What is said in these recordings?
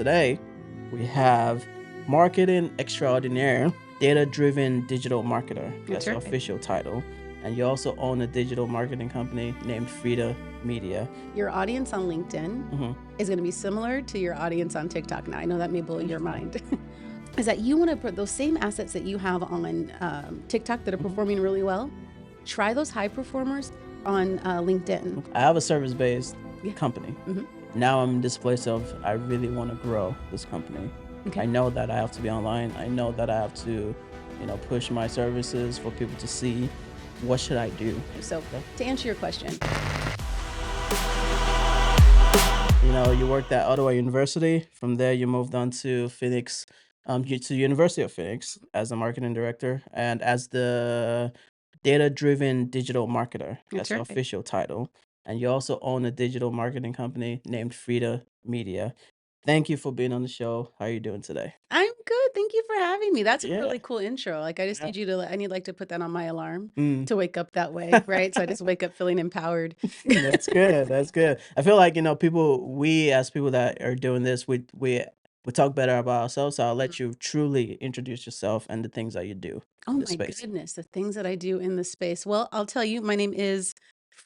Today, we have marketing extraordinaire, data-driven digital marketer. That's That's your right. official title. And you also own a digital marketing company named Freda Media. Your audience on LinkedIn hmm is going to be similar to your audience on TikTok. Now, I know that may blow your mind. Is that you want to put those same assets that you have on TikTok that are performing really well? Try those high performers on LinkedIn. I have a service-based Yeah. company. Mhm. Now I'm in this place of I really want to grow this company. Okay. I know that I have to be online. I know that I have to, push my services for people to see. What should I do? So, to answer your question, You worked at Ottawa University. From there, you moved on to Phoenix, to University of Phoenix as a marketing director and as the data-driven digital marketer. that's That's your right. official title. And you also own a digital marketing company named Freda Media. Thank you for being on the show. How are you doing today? I'm good. Thank you for having me. That's a Yeah. really cool intro. Like, I just Yeah. need you to, I need like to put that on my alarm Mm. to wake up that way, right? So I just wake up feeling empowered. That's good. That's good. I feel like, we as people that are doing this, we talk better about ourselves. So I'll let you truly introduce yourself and the things that you do Oh in this my space. goodness, the things that I do in this space. Well, I'll tell you, my name is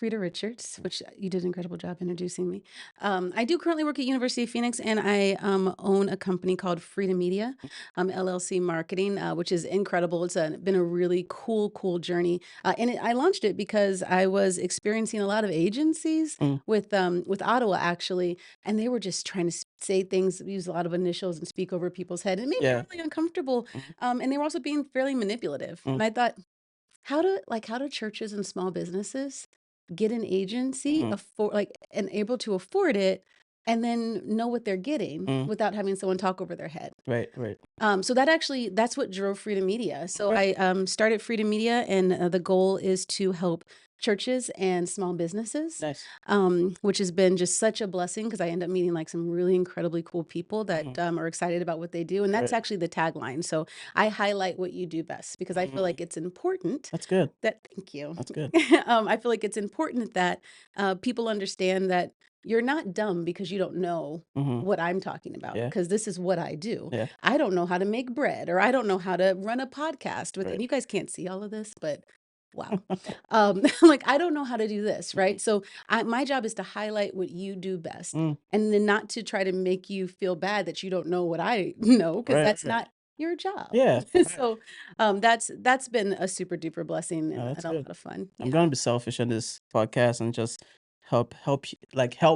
Freda Richards, which you did an incredible job introducing me. I do currently work at University of Phoenix, and I own a company called Freda Media, LLC Marketing, which is incredible. It's been a really cool journey, I launched it because I was experiencing a lot of agencies Mm, with Ottawa actually, and they were just trying to say things, use a lot of initials, and speak over people's head. It made me yeah. really uncomfortable, Mhm, and they were also being fairly manipulative. mm, And I thought, how do churches and small businesses get an agency mhm, afford like and able to afford it and then know what they're getting mm. without having someone talk over their head? Right, right. So that's what drove Freedom Media. So Okay. I started Freedom Media, and the goal is to help churches and small businesses, Nice. which has been just such a blessing because I end up meeting like some really incredibly cool people Mhm, that are excited about what they do. And that's right. actually the tagline. So I highlight what you do best because I feel Mm, like it's important that's good. thank you. That's good. I feel like it's important that people understand that you're not dumb because you don't know Mhm. what I'm talking about, Yeah, because this is what I do. yeah. I don't know how to make bread, or I don't know how to run a podcast with, Right. and you guys can't see all of this, but wow. Like, I don't know how to do this, right? So my job is to highlight what you do best, Mm, and then not to try to make you feel bad that you don't know what I know, because right, that's right. not your job. Yeah. Right. So that's been a super duper blessing No, and that's a lot good. of fun. I'm Yeah. gonna be selfish on this podcast and just help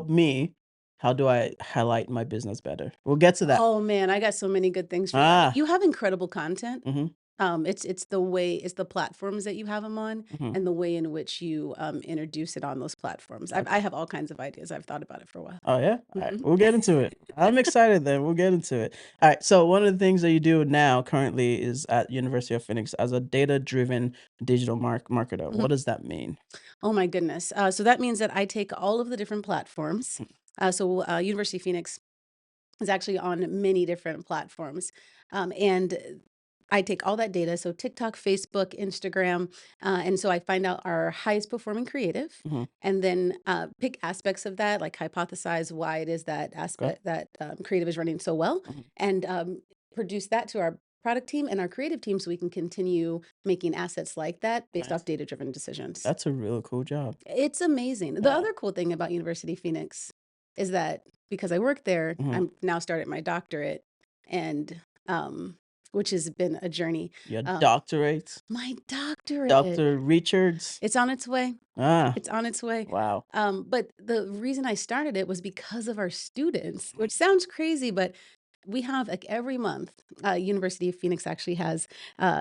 me. How do I highlight my business better? We'll get to that. Oh man, I got so many good things for you. Ah. You have incredible content. Mhm, It's the platforms that you have them on, mhm. and the way in which you introduce it on those platforms. I Okay. have all kinds of ideas. I've thought about it for a while. Oh, yeah? Alright, Hmm. we'll get into it. I'm excited then, we'll get into it. Alright, so one of the things that you do now currently is at University of Phoenix as a data-driven digital marketer. What does that mean? Oh my goodness. So that means that I take all of the different platforms. Mm, University of Phoenix is actually on many different platforms. And I take all that data, so TikTok, Facebook, Instagram, and so I find out our highest performing creative, mhm, and then pick aspects of that, like hypothesize why it is that okay. aspect that creative is running so well, Mhm. and produce that to our product team and our creative team, so we can continue making assets like that based Nice. off data-driven decisions. That's a really cool job. It's amazing. The Yeah. other cool thing about University of Phoenix is that because I work there, Mhm. I'm now started my doctorate, and which has been a journey. Your Um, doctorate? my doctorate, Dr. Richards? it's on its way. Ah, It's on its way. wow. But the reason I started it was because of our students, which sounds crazy, but we have like every month, University of Phoenix actually has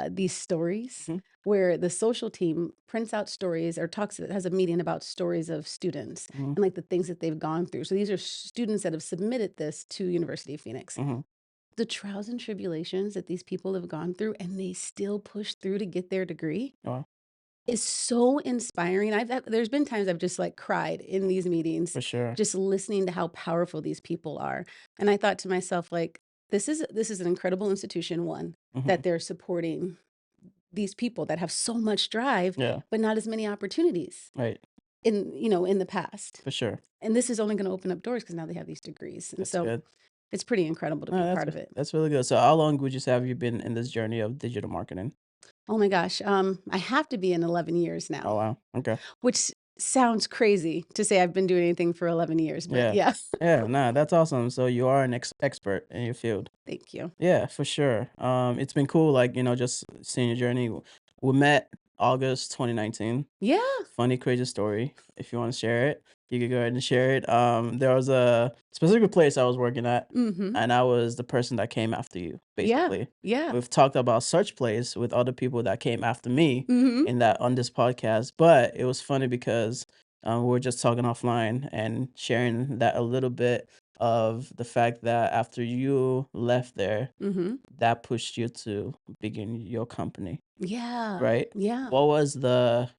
these stories Mhm, where the social team prints out stories or has a meeting about stories of students mhm, and like the things that they've gone through. So these are students that have submitted this to University of Phoenix. mhm. The trials and tribulations that these people have gone through and they still push through to get their degree Wow, is so inspiring. There's been times I've just like cried in these meetings, for sure. just listening to how powerful these people are. And I thought to myself, like, this is an incredible institution, one, that Mhm. they're supporting these people that have so much drive, Yeah, but not as many opportunities right, in the past. for sure. And this is only going to open up doors because now they have these degrees. And That's so good. it's pretty incredible to No, be part of it. that's really good. So how long would you say have you been in this journey of digital marketing? Oh my gosh, I have to be in 11 years Oh now, wow. Okay. which sounds crazy to say I've been doing anything for 11 years, but Yeah. yeah. Yeah, nah, that's awesome. So you are an expert in your field. Thank you. Yeah, for sure. It's been cool, like, just seeing your journey. We met August 2019. Yeah. Funny, crazy story. If you want to share it, you could go ahead and share it. There was a specific place I was working at, Mhm. and I was the person that came after you, Yeah. basically. Yeah. We've talked about such place with other people that came after me Mhm. in that on this podcast, but it was funny because we were just talking offline and sharing that a little bit of the fact that after you left there, Mhm. that pushed you to begin your company, Yeah. right? Yeah. What was the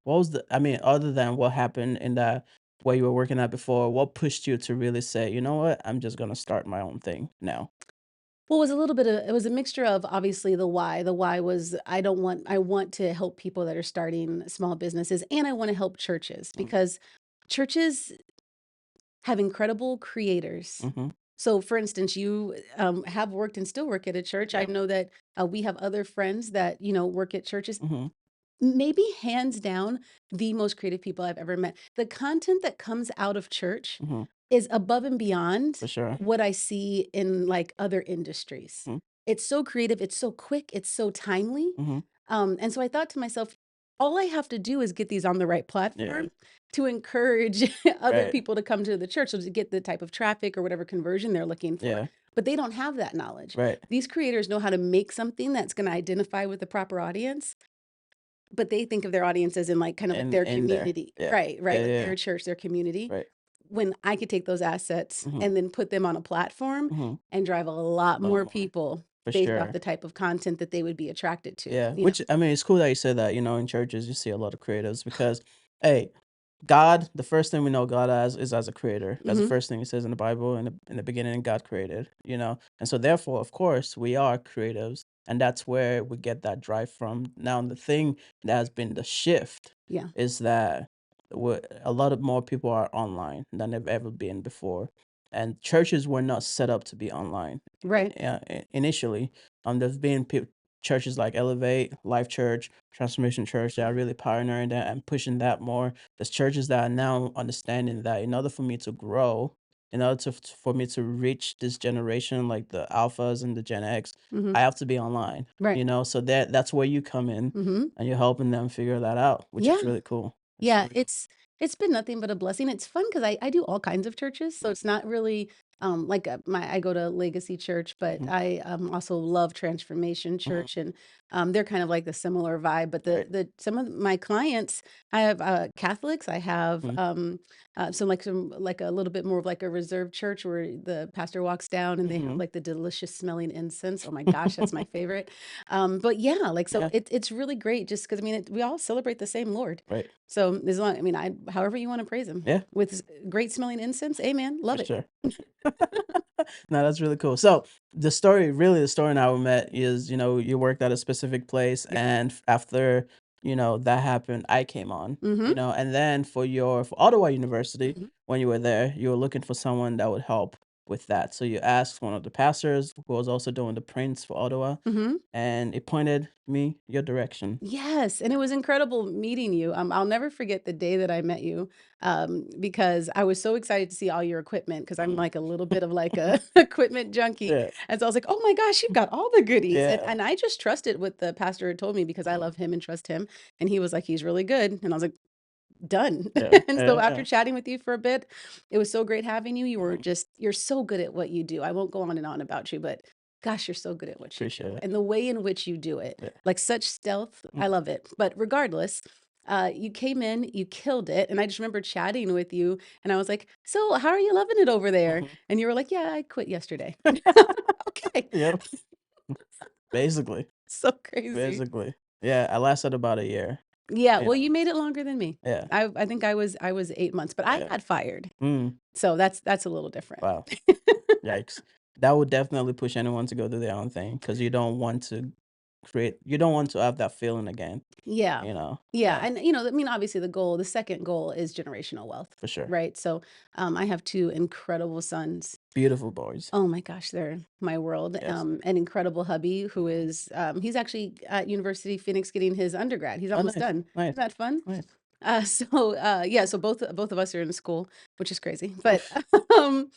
I mean, other than what happened in that where you were working at before, what pushed you to really say, you know what, I'm just gonna start my own thing now? Well, it was a mixture of obviously the why. The why was I want to help people that are starting small businesses, and I want to help churches Mm, because churches have incredible creators. mhm, So, for instance, you have worked and still work at a church. I yep, know that we have other friends that work at churches. mhm, Maybe hands down the most creative people I've ever met. The content that comes out of church mhm, is above and beyond for sure. what I see in like other industries. Mhm, It's so creative, it's so quick, it's so timely. mhm, And so I thought to myself, all I have to do is get these on the right yeah, platform to encourage other right, people to come to the church, so to get the type of traffic or whatever conversion they're looking for. yeah, But they don't have that knowledge. right, These creators know how to make something that's going to identify with the proper audience, but they think of their audience as in like kind of like and their in there, community. yeah, Right, yeah, right, like yeah, their church, their community. right, When I could take those assets mhm, and then put them on a platform mhm, and drive a lot a lot more more, people for based off sure. the type of content that they would be attracted to, Yeah, you know? which I mean, it's cool that you said that. In churches you see a lot of creatives because, hey, God, the first thing we know God as is as a creator. That's the Mhm, first thing it says in the Bible. In the beginning, God created. And so therefore, of course, we are creatives, and that's where we get that drive from. Now, the thing that has been the shift yeah, is that a lot of more people are online than they've ever been before, and churches were not set up to be online. right, Initially, there's been churches like Elevate, Life Church, Transformation Church that are really pioneering that and pushing that more. There's churches that are now understanding that in order for me to grow, in order for me to reach this generation, like the alphas and the Gen X, mhm, I have to be online. right, So that's where you come in, mhm, and you're helping them figure that out, which yeah. is really cool. It's Yeah, really cool. it's been nothing but a blessing. It's fun because I do all kinds of churches, so it's not really like my I go to Legacy Church, but Mhm, I also love Transformation mhm, Church, and they're kind of like the similar vibe. But right. the some of my clients, I have Catholics, I have Mhm, some like a little bit more of like a reserved church where the pastor walks down and they have mhm. like the delicious smelling incense. Oh my gosh, that's my favorite. But yeah, like so Yeah, it's really great just because I mean we all celebrate the same Lord. right. So, as long I mean, I however you wanna praise him. Yeah, With great smelling incense, amen, for love it. sure. No, that's really cool. So the story and how we met is, you worked at a specific place, Yep. and after, that happened, I came on, Mhm, and then for Ottawa University, mhm, when you were there, you were looking for someone that would help with that. So you asked one of the pastors who was also doing the prints for Ottawa, mhm. and it pointed me your direction. Yes, and it was incredible meeting you. I'll never forget the day that I met you, because I was so excited to see all your equipment because 'cause I'm Mm. like a little bit of like a equipment junkie, Yeah, and so I was like, "Oh my gosh, you've got all the goodies," and yeah, and I just trusted what the pastor had told me because I mm, love him and trust him, and he was like, "He's really good," and I was like, done. yeah, And so yeah, after yeah. chatting with you for a bit, it was so great having you. Mhm. You're so good at what you do. I won't go on and on about you, but gosh, you're so good at what you Appreciate do. it. And the way in which you do it, Yeah. like such stealth, I Mhm, love it. But regardless, you came in, you killed it. And I just remember chatting with you and I was like, "So, how are you loving it over there?" mhm. And you were like, "Yeah, I quit yesterday." Okay. Yep. Basically, So crazy. basically. Yeah, I lasted about a year, Yeah, you well, know? you made it longer than me. Yeah, I think I was 8 months, but I yeah. got fired. Mm, So that's a little different. wow, yikes. That would definitely push anyone to go do their own thing because you don't want to you don't want to have that feeling again, Yeah. you know? Yeah, Yeah, and, I mean, obviously, the second goal is generational wealth, for sure. right? So, I have 2 incredible sons. Beautiful boys. Oh my gosh, they're my world. Yes. An incredible hubby who is, he's actually at University of Phoenix getting his undergrad. He's Oh, almost nice, done. nice, Isn't that fun? nice. Yeah, so both of us are in school, which is crazy. But Oof, um,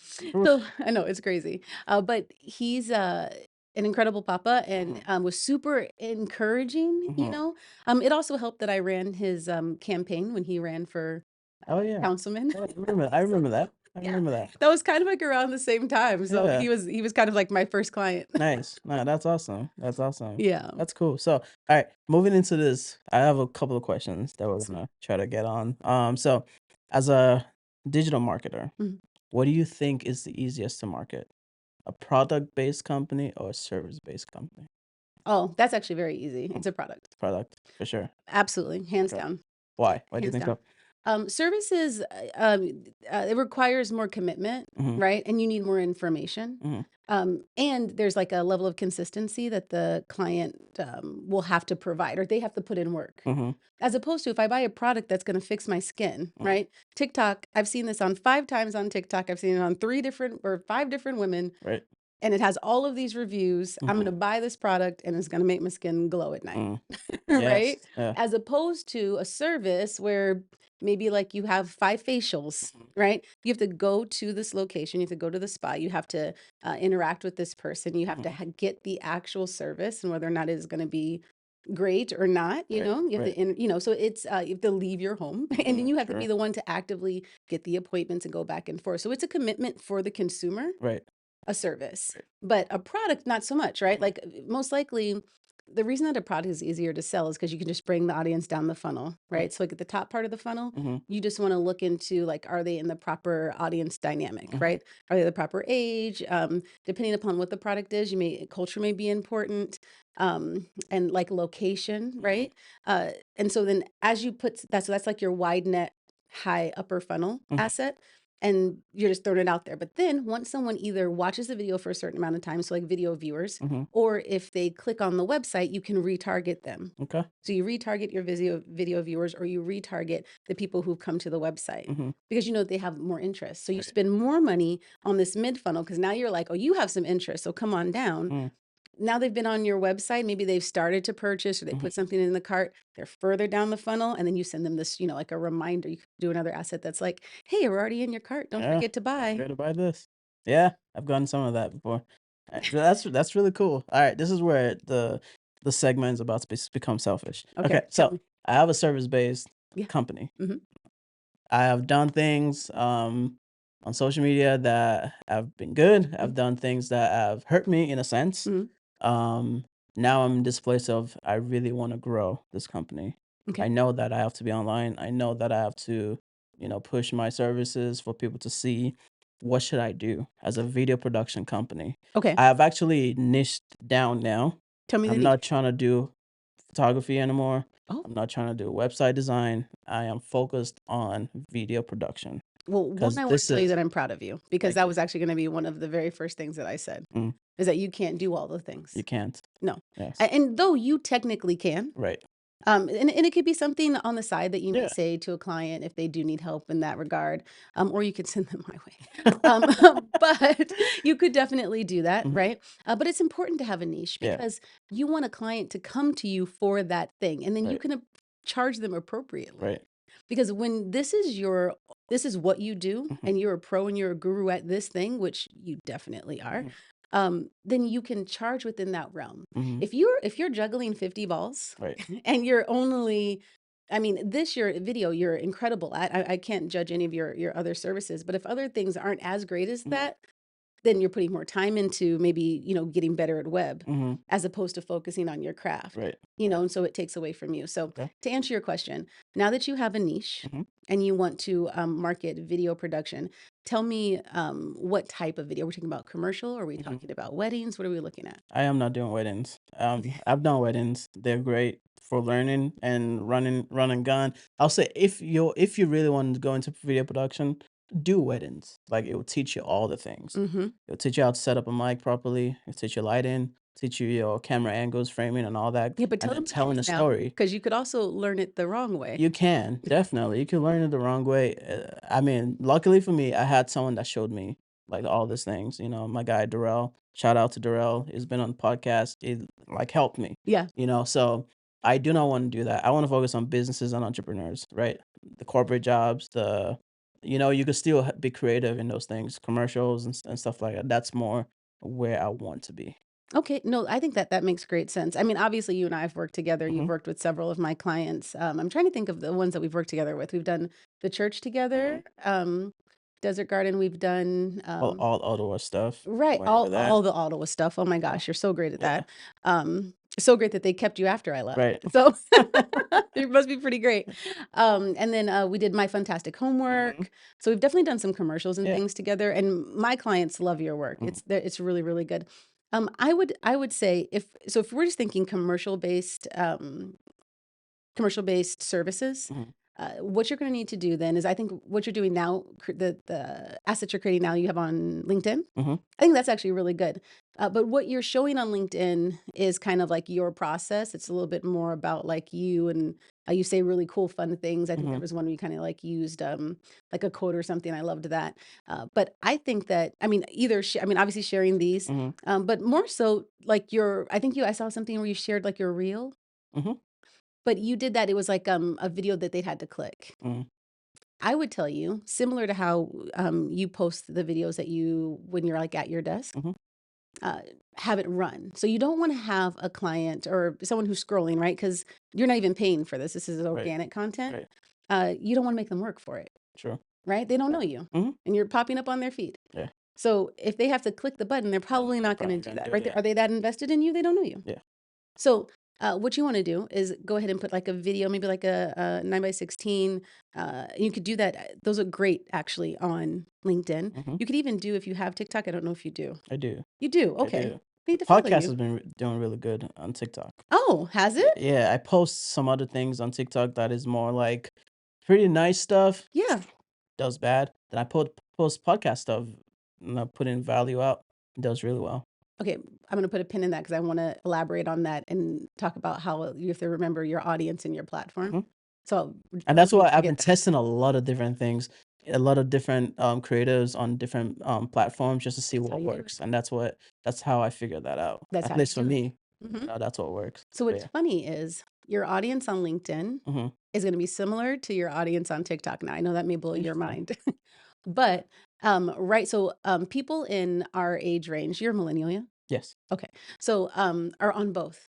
so oof. I know it's crazy. But he's an incredible papa and Mhm, was super encouraging. mhm. It also helped that I ran his campaign when he ran for Oh, yeah. councilman. Yeah, I remember that. I Yeah, remember that. that was kind of like around the same time. So Yeah. he was kind of like my first client. Nice. No, that's awesome. That's awesome. Yeah. That's cool. So, all right, moving into this, I have a couple of questions that we're gonna try to get on. So as a digital marketer, Mhm. what do you think is the easiest to market? A product-based company or a service-based company? Oh, that's actually very easy. Mm, It's a product. product, for sure. Absolutely, hands Okay. down. Why? Why do you Hands think down. so? Services, it requires more commitment, Mhm, right? And you need more information. mhm, And there's like a level of consistency that the client will have to provide or they have to put in work. mhm, As opposed to if I buy a product that's going to fix my skin, mhm. right? TikTok, I've seen this on 5 times on TikTok. I've seen it on 5 different women, Right. and it has all of these reviews. I'm Mhm, going to buy this product and it's going to make my skin glow at night. mm. Yes. Right? Yeah. As opposed to a service where maybe like you have 5 facials, Mhm, right? You have to go to this location, you have to go to the spa, you have to interact with this person, you have to mhm. get the actual service and whether or not it's going to be great or not, Right, you have to, right. so it's, you have to leave your home and then Mhm, you have to be sure. the one to actively get the appointments and go back and forth. So it's a commitment for the consumer, Right, a service, right. but a product, not so much, right? Mhm, Like most likely, the reason that a product is easier to sell is because you can just bring the audience down the funnel, mhm, right? So like at the top part of the funnel, mhm, you just want to look into like, are they in the proper audience dynamic, mhm, right? Are they the proper age? Depending upon what the product is, culture may be important, and like location, mhm, right? And so then as you put that, so that's like your wide net, high upper funnel mhm, asset and you're just throwing it out there. But then once someone either watches the video for a certain amount of time, so like video viewers, mhm. or if they click on the website, you can retarget them. Okay. So you retarget your video viewers or you retarget the people who've come to the website Mhm. because you know they have more interest. So you Right. spend more money on this mid funnel because now you're like, oh, you have some interest. So come on down. Mm, Now they've been on your website, maybe they've started to purchase or they mhm. put something in the cart, they're further down the funnel, and then you send them this, like a reminder. You could do another asset that's like, hey, we're already in your cart. Don't Yeah. forget to Don't buy. forget to buy this. Yeah, I've gotten some of that before. That's really cool. Alright, this is where the segment is about to become selfish. Okay, Okay, tell so me. I have a service-based Yeah. company. Hmm. I have done things, on social media that have been good. Hmm. I've done things that have hurt me in a sense. Hmm. Um, Now I'm in this place of I really wanna grow this company. Okay. I know that I have to be online. I know that I have to, push my services for people to see. What should I do as a video production company? Okay. I have actually niched down now. Tell me the I'm niche. not trying to do photography anymore. Oh, I'm not trying to do website design. I am focused on video production well, one, because I want to this tell you is that I'm proud of you because thank that you. was actually going to be one of the very first things that I said Mm, is that you can't do all the you things. can't. No. Yes. And though you technically can, Right. and it could be something on the side that you may Yeah. say to a client if they do need help in that regard, or you could send them my way. But you could definitely do that, Mhm. right? But it's important to have a niche Yeah. because you want a client to come to you for that thing, and then you Right. can charge them appropriately. Right. Because when this is what you do, Mhm. and you're a pro and you're a guru at this thing, which you definitely are, Mhm. then you can charge within that realm. Mhm. If you're juggling 50 balls Right. and you're only I mean, this your video you're incredible at. I can't judge any of your other services, but if other things aren't as great as Mhm. that, then you're putting more time into maybe, getting better at web Mhm. as opposed to focusing on your craft. Right. Right. And so it takes away from you. So Okay. to answer your question, now that you have a niche Mhm. and you want to market video production, tell me what type of video. We're talking about commercial? Or are we Mhm. talking about weddings? What are we looking at? I am not doing weddings. I've done weddings. They're great for learning and run and gun. I'll say if you really want to go into video production, do weddings. Like it will teach you all the things. Mm-hmm. It'll teach you how to set up a mic properly. It'll teach you lighting. teach you your camera angles, framing, and all that, Yeah, but and tell then them the telling truth a now, story. because you could also learn it the wrong way. You can, definitely. You can learn it the wrong way. I mean, luckily for me, I had someone that showed me like all these things. My guy Darrell. Shout out to Darrell. He's been on the podcast. He like helped me. Yeah. So I do not want to do that. I want to focus on businesses and entrepreneurs, right? The corporate jobs, you could still be creative in those things, commercials and stuff like that. That's more where I want to be. Okay, no, I think that makes great sense. I mean, obviously, you and I have worked together. You've Hmm. worked with several of my clients. I'm trying to think of the ones that we've worked together with. We've done the church Hmm. together, Desert Garden. We've done All Ottawa stuff. right Whenever that. all the Ottawa stuff. Oh my Yeah. gosh, you're so great at Yeah. that. So great that they kept you after I left. Right. So it must be pretty great. And then we did My Fantastic Hmm. Homework. So we've definitely done some commercials and Yeah. things together. And my clients love your work. Mhm. It's really really good. I would say if we're just thinking commercial based services, Mhm. what you're going to need to do then is I think what you're doing now, the assets you're creating now, you have on LinkedIn. Mhm. I think that's actually really good. But what you're showing on LinkedIn is kind of like your process. It's a little bit more about like you and you say really cool, fun things. I think there Mhm. was one where you kind of like used like a quote or something. I loved that. But I think that, I mean, obviously sharing these, Mhm. but more so like I saw something where you shared like your reel, Mhm. but you did that. It was like a video that they'd had to click. Mhm. I would tell you, similar to how you post the videos that you when you're like at your desk, Mhm. uh, have it run. So you don't want to have a client or someone who's scrolling, right? Because you're not even paying for this. This is Right. organic content. Right. You don't want to make them work for it, True. right? They don't know you, Mhm. and you're popping up on their feed. Yeah. So if they have to click the button, they're probably They're not going probably to do gonna that, do it, right? yeah. Are they that invested in you? They don't know you. Yeah. So, what you want to do is go ahead and put like a video, maybe like a 9 by 16. You could do that. Those are great actually on LinkedIn. Mhm. You could even do if you have TikTok. I don't know if you do. I do. You do. I Okay. do. I need The to follow podcast you. has been doing really good on TikTok. Oh, has Yeah, it? yeah, I post some other things on TikTok that is more like pretty nice stuff, Yeah. does bad. Then I post podcast stuff, putting value out, does really well. Okay. I'm going to put a pin in that because I want to elaborate on that and talk about how you have to remember your audience and your platform. Mhm. So And don't that's let me why I've been forget that. testing a lot of different things, a lot of different creatives on different platforms just to see That's how what you do it. works. And that's how I figured that out. That's At how you least for do it. me, hmm that's what works. So But what's yeah. funny is your audience on LinkedIn Hmm. is gonna be similar to your audience on TikTok. Now, I know that may blow your Interesting. mind, but, right, so, people in our age range, you're a millennial, yeah? Yes. Okay. So, are on both,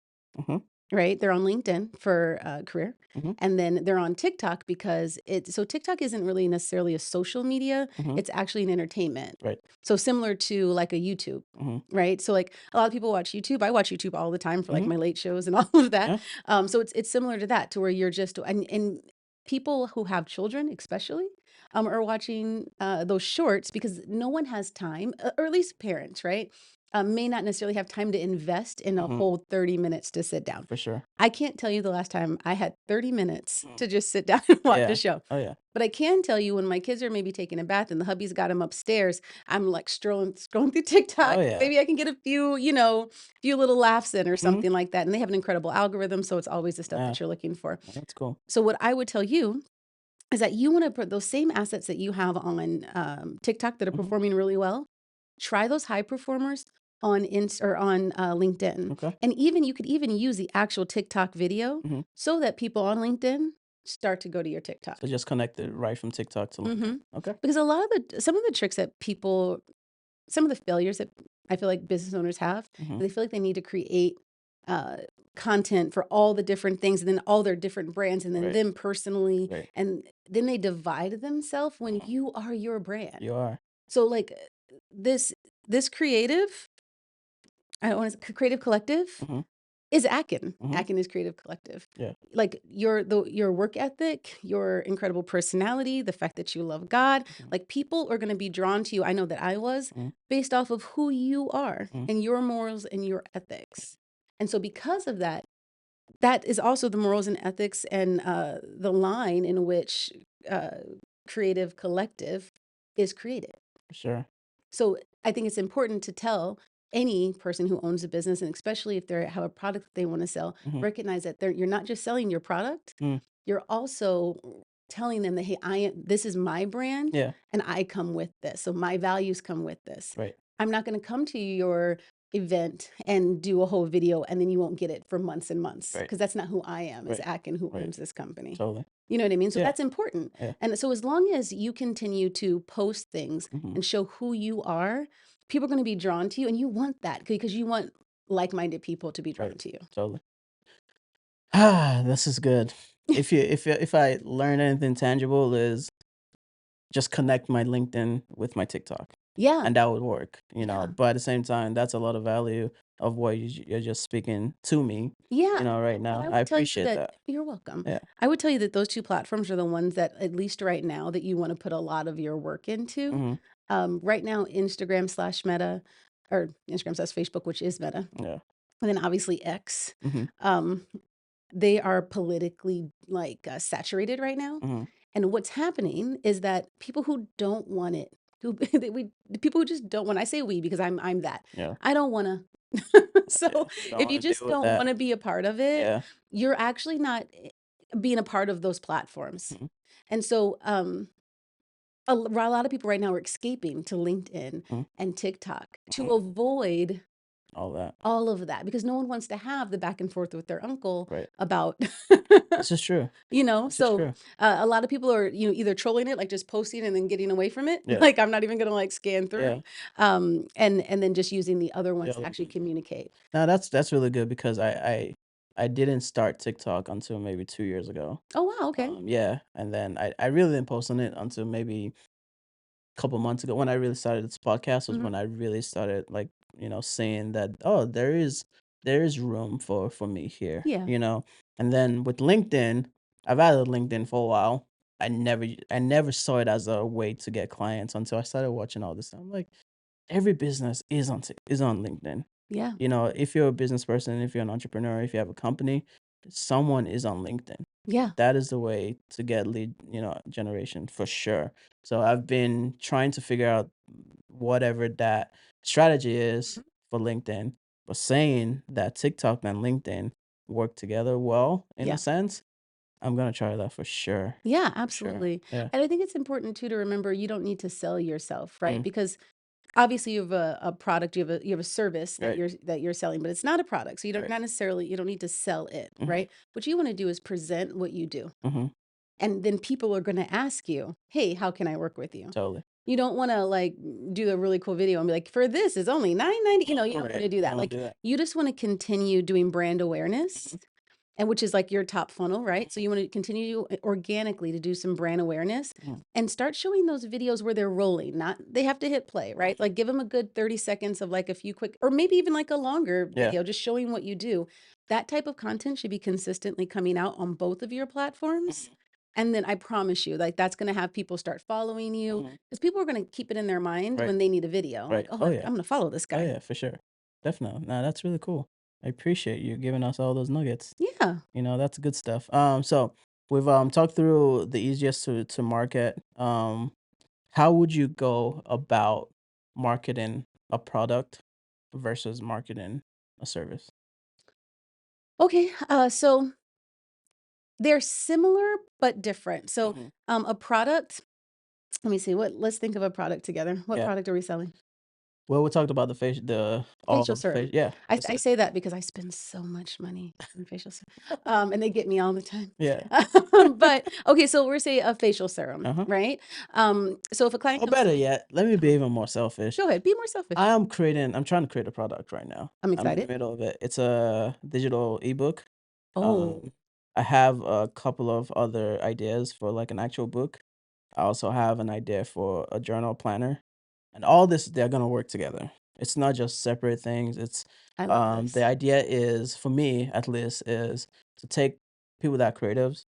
Hmm. right? They're on LinkedIn for, career, Hmm. and then they're on TikTok because TikTok isn't really necessarily a social media, Hmm. it's actually an entertainment. Right. So similar to like a YouTube, Hmm. right? So like a lot of people watch YouTube. I watch YouTube all the time for like Hmm. my late shows and all of that. Yeah. So it's similar to that, to where you're just and people who have children, especially, are watching those shorts because no one has time, or at least parents, right? May not necessarily have time to invest in a Hmm. whole 30 minutes to sit down. For sure. I can't tell you the last time I had 30 minutes Mhm. to just sit down and watch a Yeah. show. Oh yeah. But I can tell you when my kids are maybe taking a bath and the hubby's got them upstairs, I'm like scrolling through TikTok. Oh yeah. Maybe I can get a few little laughs in or Hmm. something like that. And they have an incredible algorithm, so it's always the stuff Yeah. that you're looking for. That's cool. So what I would tell you is that you want to put those same assets that you have on TikTok that are Hmm. performing really well. Try those high performers on LinkedIn, Okay. and even you could even use the actual TikTok video Hmm. so that people on LinkedIn start to go to your So TikTok. just connect it right from TikTok to LinkedIn. hmm Okay. Because a lot of some of the tricks that people, some of the failures that I feel like business owners have, Hmm. they feel like they need to create uh, content for all the different things and then all their different brands and then Right. them personally, Right. and then they divide themselves when Mhm. you are your brand. You are. So like this this creative, I don't want to creative collective Hmm. is Akin. Hmm. Akin is creative collective. Yeah. Like your work ethic, your incredible personality, the fact that you love God, Hmm. like people are going to be drawn to you. I know that I was, Hmm. based off of who you are Hmm. and your morals and your ethics. And so because of that, that is also the morals and ethics and the line in which uh, creative collective is created. For sure. So I think it's important to tell. any person who owns a business, and especially if they have a product that they want to sell, recognize that you're not just selling your product, Mm. you're also telling them that, hey, this is my brand, Yeah. and I come with this. So my values come with this. Right. I'm not going to come to your event and do a whole video and then you won't get it for months and months, Right. because that's not who I am as Right. Akin, who Right. owns this company. Totally. You know what I mean? So Yeah. that's important. Yeah. And so as long as you continue to post things and show who you are, people are going to be drawn to you, and you want that because you want like-minded people to be drawn Right. to you. Totally. This is good. If I learn anything tangible is just connect my LinkedIn with my TikTok, Yeah. and that would work, Yeah. But at the same time, that's a lot of value of what you're just speaking to me, Yeah. right And now. I I would tell you appreciate that that. you're welcome. Yeah. I would tell you that those two platforms are the ones that, at least right now, that you want to put a lot of your work into. Hmm. Right now, Instagram/Meta, or Instagram/Facebook, which is Meta, Yeah. and then obviously X. Hmm. Um, they are politically saturated right now. Hmm. And what's happening is that people who don't want it, who the people who just don't want, I say we because I'm that. Yeah. I don't want to. Yeah. So You don't if you want to just deal with don't that. want to be a part of it, Yeah. you're actually not being a part of those platforms. Mhm. And so a lot of people right now are escaping to LinkedIn Mhm. and TikTok to Mhm. avoid All that. all of that, because no one wants to have the back and forth with their uncle Right. about This is true. This is so true. a lot of people are either trolling it, like just posting and then getting away from it, Yeah. like I'm not even gonna like scan through, Yeah. and then just using the other The ones to other actually ones. communicate. Now that's really good because I didn't start TikTok until maybe 2 years ago. Oh wow, okay. Yeah, and then I really didn't post on it until maybe a couple months ago when I really started this podcast was Hmm. when I really started like saying that, oh, there is room for me here, Yeah. and then with LinkedIn, I've added LinkedIn for a while. I never saw it as a way to get clients until I started watching all this stuff. I'm like, every business is on LinkedIn. Yeah. If you're a business person, if you're an entrepreneur, if you have a company, someone is on LinkedIn. Yeah. That is the way to get lead, generation for sure. So I've been trying to figure out whatever that strategy is Mhm. for LinkedIn, but saying that TikTok and LinkedIn work together well in a Yeah. sense, I'm gonna try that for sure. Yeah, For sure. absolutely. Yeah. And I think it's important too to remember you don't need to sell yourself, right? Mm, Because obviously you have a product, you have a service that right. you're selling, but it's not a product. So you don't Right. not necessarily you don't need to sell it, Hmm. right? What you want to do is present what you do. Hmm. And then people are going to ask you, "Hey, how can I work with you?" Totally. You don't want to like do a really cool video and be like, "For this is only 9.90." You don't want Right. to do I that. don't Like do that. you just want to continue doing brand awareness, Mhm. and which is like your top funnel, right? So you want to continue organically to do some brand awareness Mhm. and start showing those videos where they're rolling, not they have to hit play, right? Like give them a good 30 seconds of like a few quick, or maybe even like a longer Yeah. video, just showing what you do. That type of content should be consistently coming out on both of your platforms. Mhm. And then I promise you, like that's going to have people start following you, Mhm. because people are going to keep it in their mind Right. when they need a video. Like, Right. oh, Oh I'm yeah. going to follow this Oh guy. yeah, for sure. Definitely. Nah, that's really cool. I appreciate you giving us all those nuggets. Yeah. That's good stuff. So we've talked through the easiest to market. How would you go about marketing a product versus marketing a service? Okay. So they're similar but different. So Hmm. a product, let me see, let's think of a product together. What Yeah. product are we selling? Well, we talked about the face, the all Facial of the face. serum. Yeah, that's I it. say that because I spend so much money on facial serum. And they get me all the time. Yeah. But okay, so we're saying a facial serum, Uh huh. right? So if a client Or comes to better me, yet, let me be even more selfish. go ahead, be more selfish. I'm trying to create a product right now. I'm I'm in the excited. middle of it. It's a digital ebook. Oh, I have a couple of other ideas for like an actual book. I also have an idea for a journal planner. And all this, they're gonna work together. It's not just separate things. It's I love the this. idea is, for me at least, is to take people that are creatives,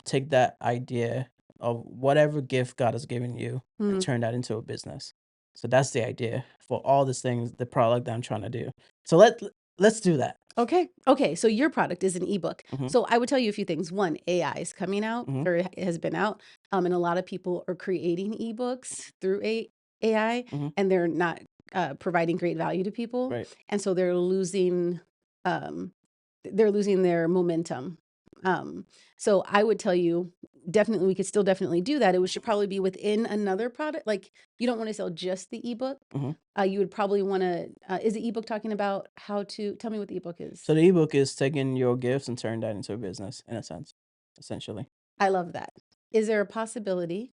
take that idea of whatever gift God has given you and Hmm. turn that into a business. So that's the idea for all these things, the product that I'm trying to do. So let's do that. Okay. Okay. So your product is an ebook. Mhm. So I would tell you a few things. One, AI is coming out, Mhm. or it has been out. And a lot of people are creating ebooks through AI, Mhm. and they're not providing great value to people, Right. and so they're losing their momentum. So I would tell you, definitely, we could still definitely do that. It should probably be within another product. Like, you don't want to sell just the ebook. Mhm. You would probably want to. Is the ebook talking about how to tell me what the ebook is? So the ebook is taking your gifts and turning that into a business in a sense, essentially. I love that. Is there a possibility?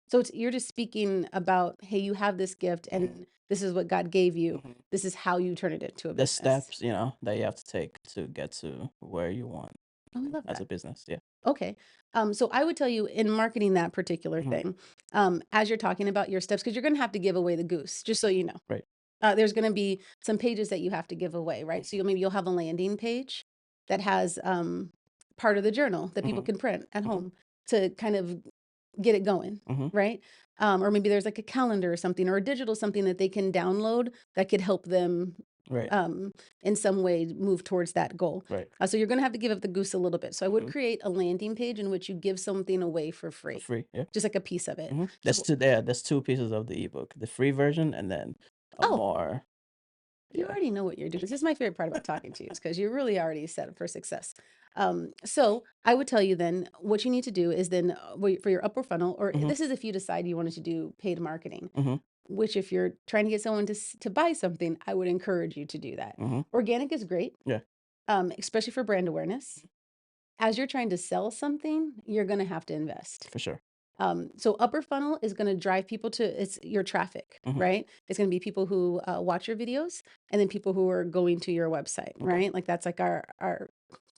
So you're just speaking about, hey, you have this gift, and this is what God gave you. Mhm. This is how you turn it into a The business. steps, that you have to take to get to where you want Oh, I love as that. a business. Yeah. Okay. So I would tell you, in marketing that particular Mhm. thing, as you're talking about your steps, because you're going to have to give away the goose, just so you know. Right. There's going to be some pages that you have to give away, right? So maybe you'll have a landing page that has part of the journal that people Mhm. can print at Mhm. home to kind of get it going, Mhm. right? Or maybe there's like a calendar or something, or a digital something that they can download that could help them Right. in some way move towards that goal. Right. So you're going to have to give up the goose a little bit. So I would Mhm. create a landing page in which you give something away for For free, free. Yeah. just like a piece of it. That's So, two. Yeah, that's two pieces of the ebook: the free version and then a oh, more. you Yeah. already know what you're doing. This is my favorite part about talking to you, is because you're really already set up for success. So I would tell you then what you need to do is then for your upper funnel, or Mhm. this is if you decide you wanted to do paid marketing, Mhm. which if you're trying to get someone to buy something, I would encourage you to do that. Mhm. Organic is great, Yeah. especially for brand awareness. As you're trying to sell something, you're going to have to invest. For sure. So upper funnel is going to drive people to it's your traffic, Mhm. right? It's going to be people who watch your videos, and then people who are going to your website, Okay. right? Like that's like our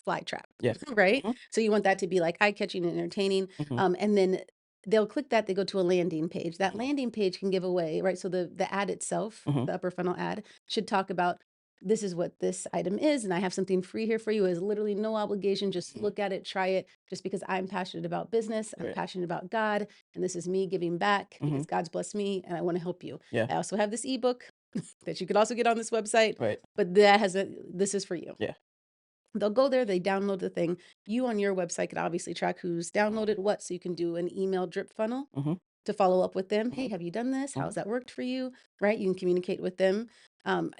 fly trap, Yeah. right? Mhm. So you want that to be like eye catching and entertaining, Mhm. and then they'll click that, they go to a landing page. That landing page can give away, right? So the ad itself, Mhm. the upper funnel ad, should talk about, this is what this item is, and I have something free here for you. It's literally no obligation. Just look at it, try it. Just because I'm passionate about business, I'm Right. passionate about God, and this is me giving back because Mhm. God's blessed me, and I want to help you. Yeah. I also have this ebook that you could also get on this website, Right. but that has this is for you. Yeah. They'll go there, they download the thing. You on your website could obviously track who's downloaded what, so you can do an email drip funnel Mhm. to follow up with them. Hey, have you done this? Mhm. How's that worked for you? Right? You can communicate with them.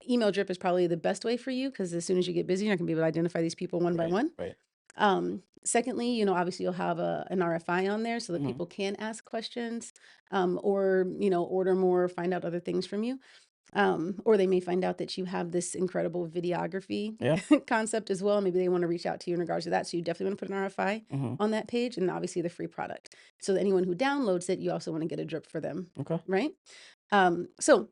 Email drip is probably the best way for you, because as soon as you get busy, you're not gonna be able to identify these people one by Right. one. Right. Secondly, obviously you'll have an RFI on there so that Mhm. people can ask questions, or order more, find out other things from you. Or they may find out that you have this incredible videography Yeah. concept as well. Maybe they want to reach out to you in regards to that. So you definitely want to put an RFI Mhm. on that page, and obviously the free product. So that anyone who downloads it, you also want to get a drip for them, Okay. right? So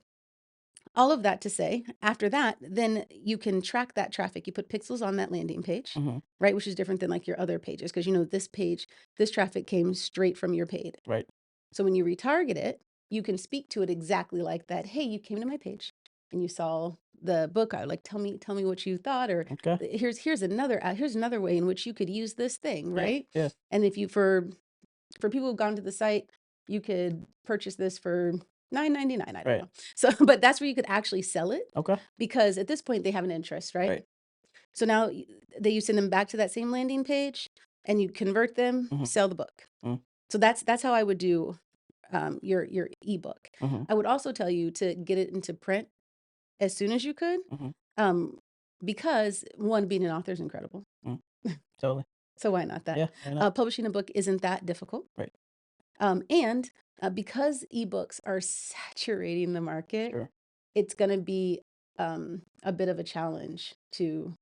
all of that to say, after that, then you can track that traffic. You put pixels on that landing page, Mhm. right? Which is different than like your other pages, because this page, this traffic came straight from your paid. Right. So when you retarget it, you can speak to it exactly like that. Hey, you came to my page and you saw the book. I like, tell me what you thought, or Okay. here's another way in which you could use this thing, Yeah. right? Yeah. And if you for people who've gone to the site, you could purchase this for $9.99. I don't Right. know. So, but that's where you could actually sell it, Okay. because at this point they have an interest, right? Right. So now you send them back to that same landing page, and you convert them, Mhm. sell the book. Mhm. So that's how I would do your ebook. Mhm. I would also tell you to get it into print as soon as you could, Mhm. um, because one, being an author is incredible. Mhm. Totally. So why not that? Yeah. Why not? Publishing a book isn't that difficult. Right. And because ebooks are saturating the market, Sure. it's going to be a bit of a challenge to.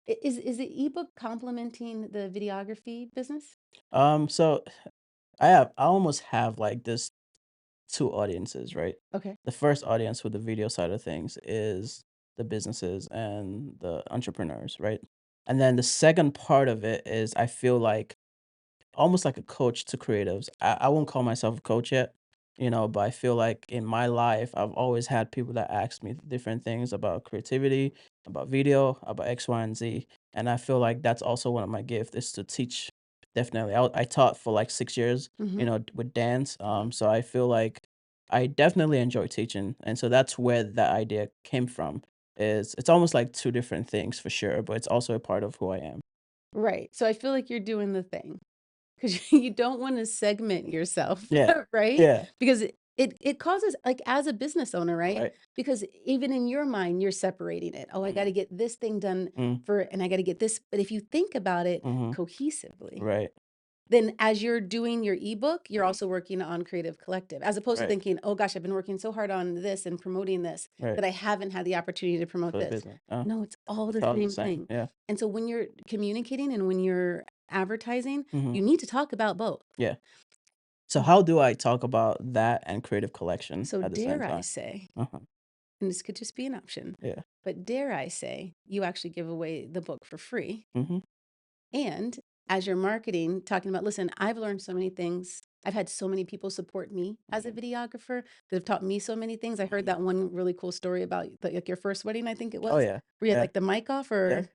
Is the ebook complementing the videography business? So I almost have like this two audiences, right? Okay. The first audience with the video side of things is the businesses and the entrepreneurs, right? And then the second part of it is I feel like almost like a coach to creatives. I won't call myself a coach yet, but I feel like in my life, I've always had people that ask me different things about creativity, about video, about X, Y, and Z. And I feel like that's also one of my gifts is to teach. Definitely. I taught for like 6 years, Hmm. with dance. So I feel like I definitely enjoy teaching. And so that's where that idea came from. Is it's almost like two different things for sure, but it's also a part of who I am. Right. So I feel like you're doing the thing, because you don't want to segment yourself, Yeah. right? Yeah. Because it causes, like, as a business owner, right? Right. Because even in your mind, you're separating it. Oh, I got to get this thing done Mm. and I got to get this. But if you think about it Mhm. cohesively, Right. then as you're doing your ebook, you're also working on Creative Collective, as opposed to Right. thinking, oh gosh, I've been working so hard on this and promoting this Right. that I haven't had the opportunity to promote For the this. business. No, it's all It's the all the same same. thing. Yeah. And so when you're communicating and when you're advertising, Mhm. you need to talk about both. Yeah. So how do I talk about that and creative collection So at the same dare I time? say, Uh-huh. and this could just be an option, Yeah. but dare I say, you actually give away the book for free. Mhm. And as you're marketing, talking about, listen, I've learned so many things. I've had so many people support me as a Mhm. videographer that have taught me so many things. I heard Mhm. that one really cool story about like your first wedding, I think it Oh was, yeah. where you had Yeah. like the mic off, Yeah.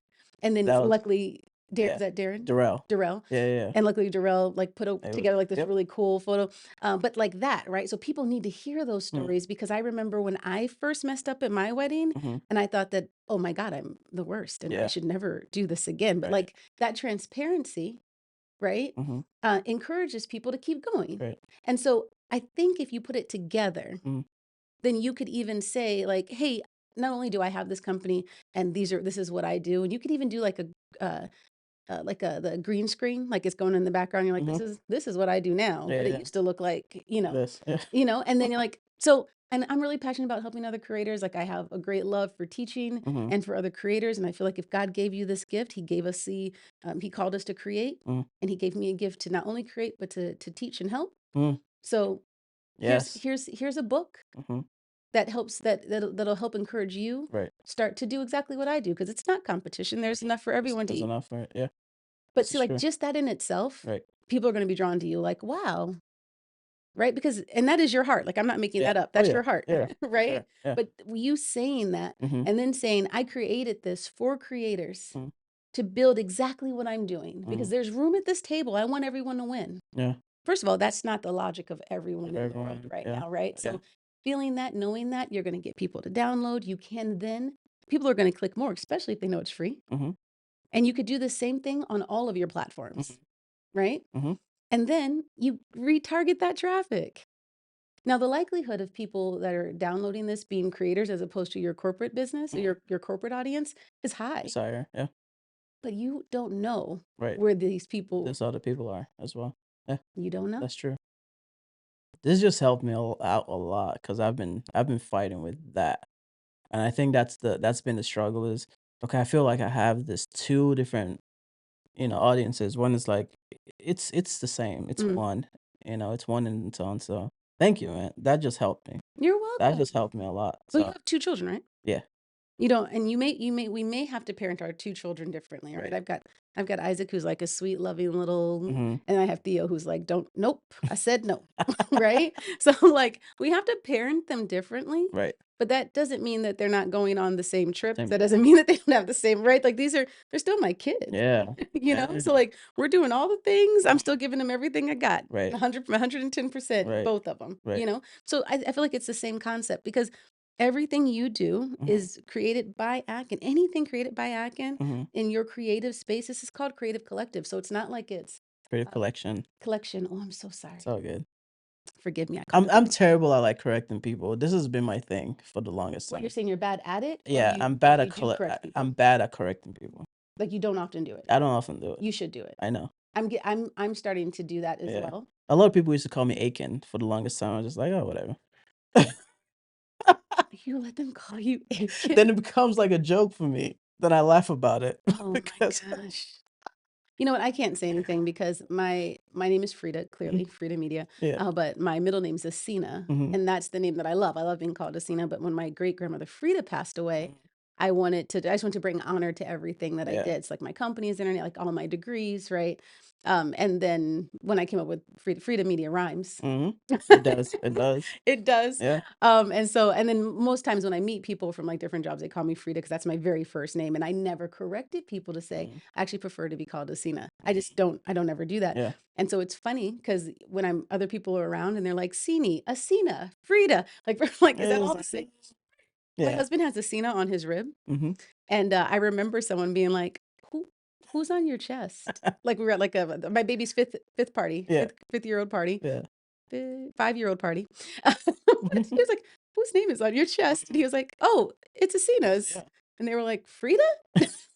and then That was luckily, is yeah. that Darren? Darrell. Darrell. Yeah, yeah, yeah. And luckily Darrell like put It was together like this yep. really cool photo. But like that, right? So people need to hear those Mm. stories because I remember when I first messed up at my wedding Mhm. and I thought that, oh my God, I'm the worst and I Yeah. should never do this again. But Right. like that transparency, right, Mhm. encourages people to keep going. Right. And so I think if you put it together, Mhm. then you could even say like, hey, not only do I have this company and this is what I do, and you could even do like the green screen, like it's going in the background. You're like, Mhm. this is what I do now, Yeah, but it yeah. used to look like, This. Yeah. and then you're like, so, and I'm really passionate about helping other creators. Like I have a great love for teaching Mhm. and for other creators. And I feel like if God gave you this gift, he gave us he called us to create Mhm. and he gave me a gift to not only create, but to teach and help. Mhm. So Yes. here's a book Mhm. that helps that'll help encourage you Right. start to do exactly what I do. Cause it's not competition. There's enough for everyone to There's eat. enough for it. Yeah. But This see, is like true. just that in itself, Right. people are going to be drawn to you like, wow, right? Because, and that is your heart. Like, I'm not making Yeah. that up. Oh That's yeah. your heart, Yeah. For right? sure. Yeah. But you saying that Mhm. and then saying, I created this for creators Mhm. to build exactly what I'm doing because Mhm. there's room at this table. I want everyone to win. Yeah. First of all, that's not the logic of everyone in the world Everyone. right Yeah. now, right? Yeah. So, feeling that, knowing that, you're going to get people to download. You can then, people are going to click more, especially if they know it's free. Mhm. And you could do the same thing on all of your platforms, Mhm. right? Mhm. And then you retarget that traffic. Now, the likelihood of people that are downloading this being creators as opposed to your corporate business or Mhm. your corporate audience is high, Desire. Yeah. but you don't know Right. where these people, This other people are as well. Yeah. you don't know. That's true. This just helped me out a lot because I've been fighting with that, and I think that's been the struggle is okay. I feel like I have this two different audiences. One is like it's the same. It's Mm, one. It's one and so on. So thank you, man. That just helped me. you're That just welcome. helped me a lot. Well, you So have two children, right? yeah. You don't, and we may have to parent our two children differently, right? Right. I've got Isaac who's like a sweet, loving little, Mm-hmm. and I have Theo who's like, don't, nope, I said no, right? So like we have to parent them differently, Right. but that doesn't mean that they're not going on the same trips. Same That thing. doesn't mean that they don't have the same, right? Like they're still my kids, Yeah. So Yeah. like we're doing all the things. I'm still giving them everything I got, Right. 110%, Right. both of them, Right. So I feel like it's the same concept because everything you do Mm-hmm. is created by Akin. Anything created by Akin Mm-hmm. in your creative space, this is called Creative Collective. So it's not like it's Creative uh, collection. collection. Oh, I'm so It's sorry. all good. Forgive me. I called I'm it the I'm wrong thing. terrible at like correcting people. This has been my thing for the longest What you're time. saying, you're bad at it, or Yeah, I'm bad at you do correct people. I'm bad at correcting people. Like you don't often do it. I don't often do it. You should do it. I know. I'm starting to do that as Yeah. well. A lot of people used to call me Akin for the longest time. I was just like, oh, whatever. You let them call you Akin. Then it becomes like a joke for me. Then I laugh about it Oh my because gosh. You know what? I can't say anything because my name is Frida, clearly Frida Media, yeah. but my middle name's Asina, Hmm. and that's the name that I love. I love being called Asina. But when my great grandmother Frida passed away, I just wanted to bring honor to everything that I Yeah. did. It's like my company's internet, like all my degrees, right? And then when I came up with Frida Media rhymes. Hmm. It does. It does. It does. Yeah. And then most times when I meet people from like different jobs, they call me Frida because that's my very first name. And I never corrected people to say, Mhm. I actually prefer to be called Asina. Mhm. I don't ever do that. Yeah. And so it's funny because when other people are around and they're like, Sini, Asina, Frida, like, like, is that It's all the like, same? My yeah. husband has Asina on his rib. Hmm. And I remember someone being like, who's on your chest? Like we were at like my baby's fifth party, Yeah. fifth year old party. Yeah. 5-year-old party. But he was like, "Whose name is on your chest?" And he was like, "Oh, it's Asina's." Yeah. And they were like, "Frida?"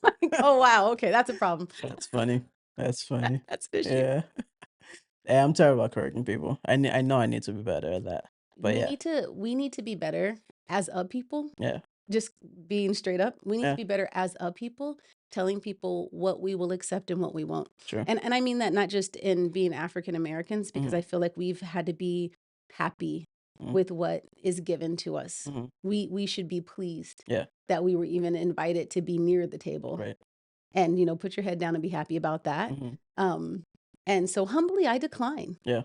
Like, "Oh, wow, okay, that's a problem." That's funny. That's funny. That's an issue. Yeah. Yeah, I'm terrible at correcting people. I know I need to be better at that. But yeah. We need to be better as a people, Yeah. just being straight up. We need to Yeah. be better as a people, telling people what we will accept and what we won't. True. And I mean that not just in being African Americans, because I Mhm. feel like we've had to be happy Mhm. with what is given to us. Mhm. We should be pleased Yeah. that we were even invited to be near the table. Right. And, put your head down and be happy about that. Mhm. Um, and so humbly I decline. Yeah.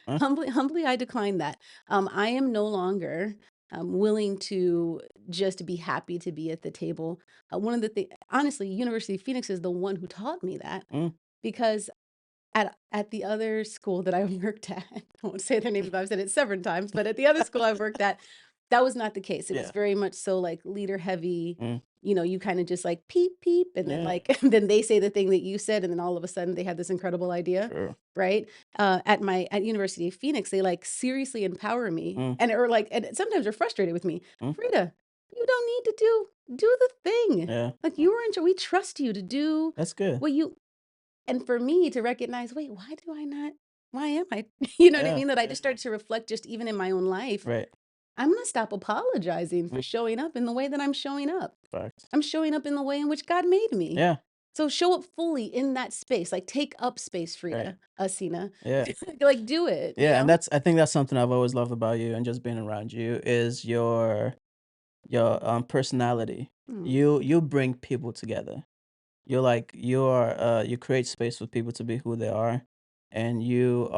Huh? Humbly I decline that. I am no longer willing to just be happy to be at the table. One of the things, honestly, University of Phoenix is the one who taught me that, Mm. because at the other school that I worked at, I won't say their names, but I've said it several times, but at the other school I've worked at, that was not the case. It was Yeah. very much so like leader heavy. Mm. You kind of just like peep peep, and then Yeah. like then they say the thing that you said, and then all of a sudden they had this incredible idea, True. right? At University of Phoenix, they like seriously empower me, Mm. and sometimes they're frustrated with me. Mm. Frida, you don't need to do the thing. Yeah. Like, you were in charge. We trust you to do That's good. what you, and for me to recognize, wait, why am I, you know what I Yeah. mean? That I Yeah. just started to reflect just even in my own life. Right. I'm going to stop apologizing for Mm. showing up in the way that I'm showing up. Facts. I'm showing up in the way in which God made me. Yeah. So show up fully in that space. Like, take up space, Right. Frida, Asina. Yeah. Like, do it, Yeah, and I think that's something I've always loved about you and just being around you is your personality. Mm, You bring people together. You create space for people to be who they are, and you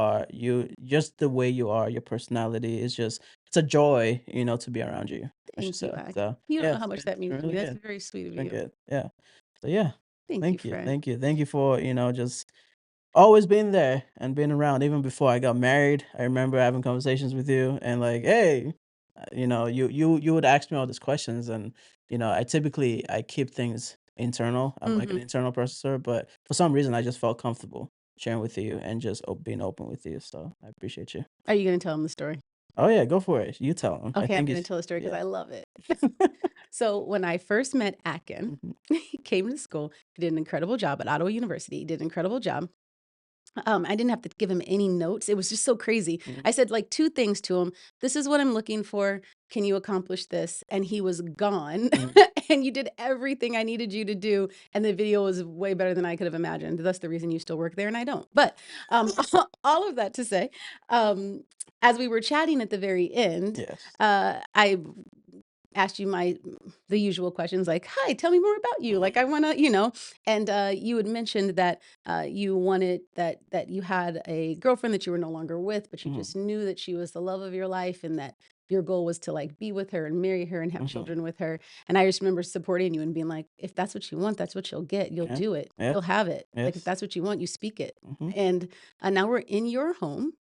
just the way you are, your personality is just it's a joy, to be around you, I should Thank you, say. Akin. So You don't yeah, know how much that it's means been to me. really That's good. very sweet It's of been you. good. Yeah. So yeah, Thank you, thank you, friend. thank you, thank you for just always being there and being around. Even before I got married, I remember having conversations with you and like, hey, you would ask me all these questions, and I keep things internal. I'm like an Hmm. internal processor, but for some reason, I just felt comfortable sharing with you and just being open with you. So I appreciate you. Are you going to tell him the story? Oh yeah, go for it. You tell him. I Okay, I'm think going to it's tell the story because yeah. I love it. So when I first met Akin, Mhm. he came to school. He did an incredible job at Ottawa University. He did an incredible job. I didn't have to give him any notes. It was just so crazy. Mhm. I said like two things to him. This is what I'm looking for. Can you accomplish this? And he was gone. Mhm. And you did everything I needed you to do. And the video was way better than I could have imagined. That's the reason you still work there and I don't. But all of that to say, um, as we were chatting at the very end, Yes. I asked you the usual questions like, "Hi, tell me more about you." Like, I wanna, and you had mentioned that you wanted that you had a girlfriend that you were no longer with, but you Mhm. just knew that she was the love of your life, and that your goal was to like be with her and marry her and have Mhm. children with her. And I just remember supporting you and being like, if that's what you want, that's what you'll get. You'll Yeah. do it. Yeah. You'll have it. Like, if Yes. that's what you want, you speak it. Mhm. And now we're in your home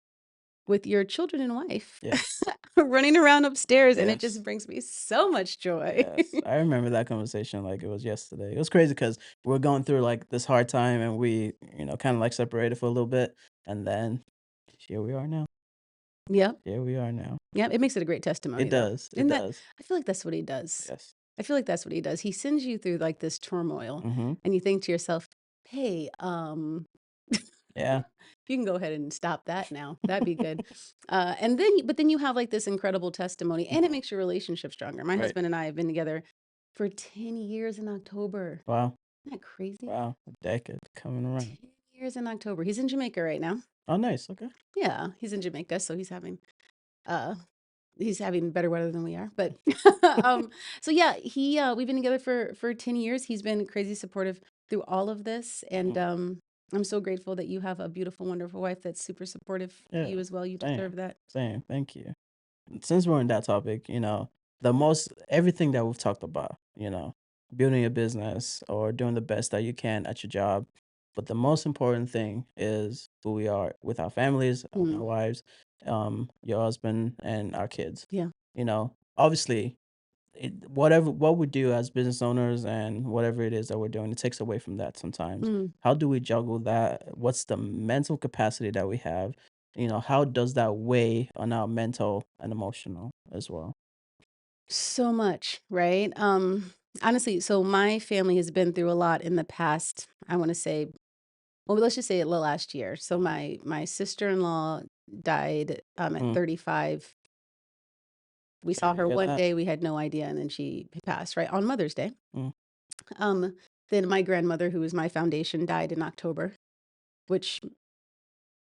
with your children and wife Yes. running around upstairs, and it Yes. just brings me so much joy. Yes, I remember that conversation like it was yesterday. It was crazy because we're going through like this hard time, and we, kind of like separated for a little bit, and then here we are now. Yep. Here we are now. Yep, it makes it a great It testimony, though. does. It Isn't that, does. I feel like that's what he does. Yes. I feel like that's what he does. He sends you through, like, this turmoil, Mm-hmm. and you think to yourself, "Hey, Yeah. you can go ahead and stop that now. That'd be good." But then you have, like, this incredible testimony, and it Mhm. makes your relationship stronger. My Right. husband and I have been together for 10 years in October. Wow. Isn't that crazy? Wow. A decade coming around. 10 years in October. He's in Jamaica right now. Oh, nice. Okay. Yeah, he's in Jamaica, so uh he's having better weather than we are. But um so yeah, he we've been together for 10 years. He's been crazy supportive through all of this, and Mhm. I'm so grateful that you have a beautiful, wonderful wife that's super supportive to Yeah. you as well. You Same. deserve that. Same. Thank you. Since we're on that topic, the most everything that we've talked about, building a business or doing the best that you can at your job. But the most important thing is who we are with our families, our Mm, wives, your husband, and our kids. yeah. Obviously, what we do as business owners and whatever it is that we're doing, it takes away from that sometimes. Mm, How do we juggle that? What's the mental capacity that we have how does that weigh on our mental and emotional as well? So much, right? Honestly, so my family has been through a lot in the past, I wanna say, well, let's just say the last year. So my sister-in-law died, at Mm, 35. We sorry saw to her hear one that. day, we had no idea, and then she passed, right, on Mother's Day. Mm, Um, then my grandmother, who was my foundation, died in October, which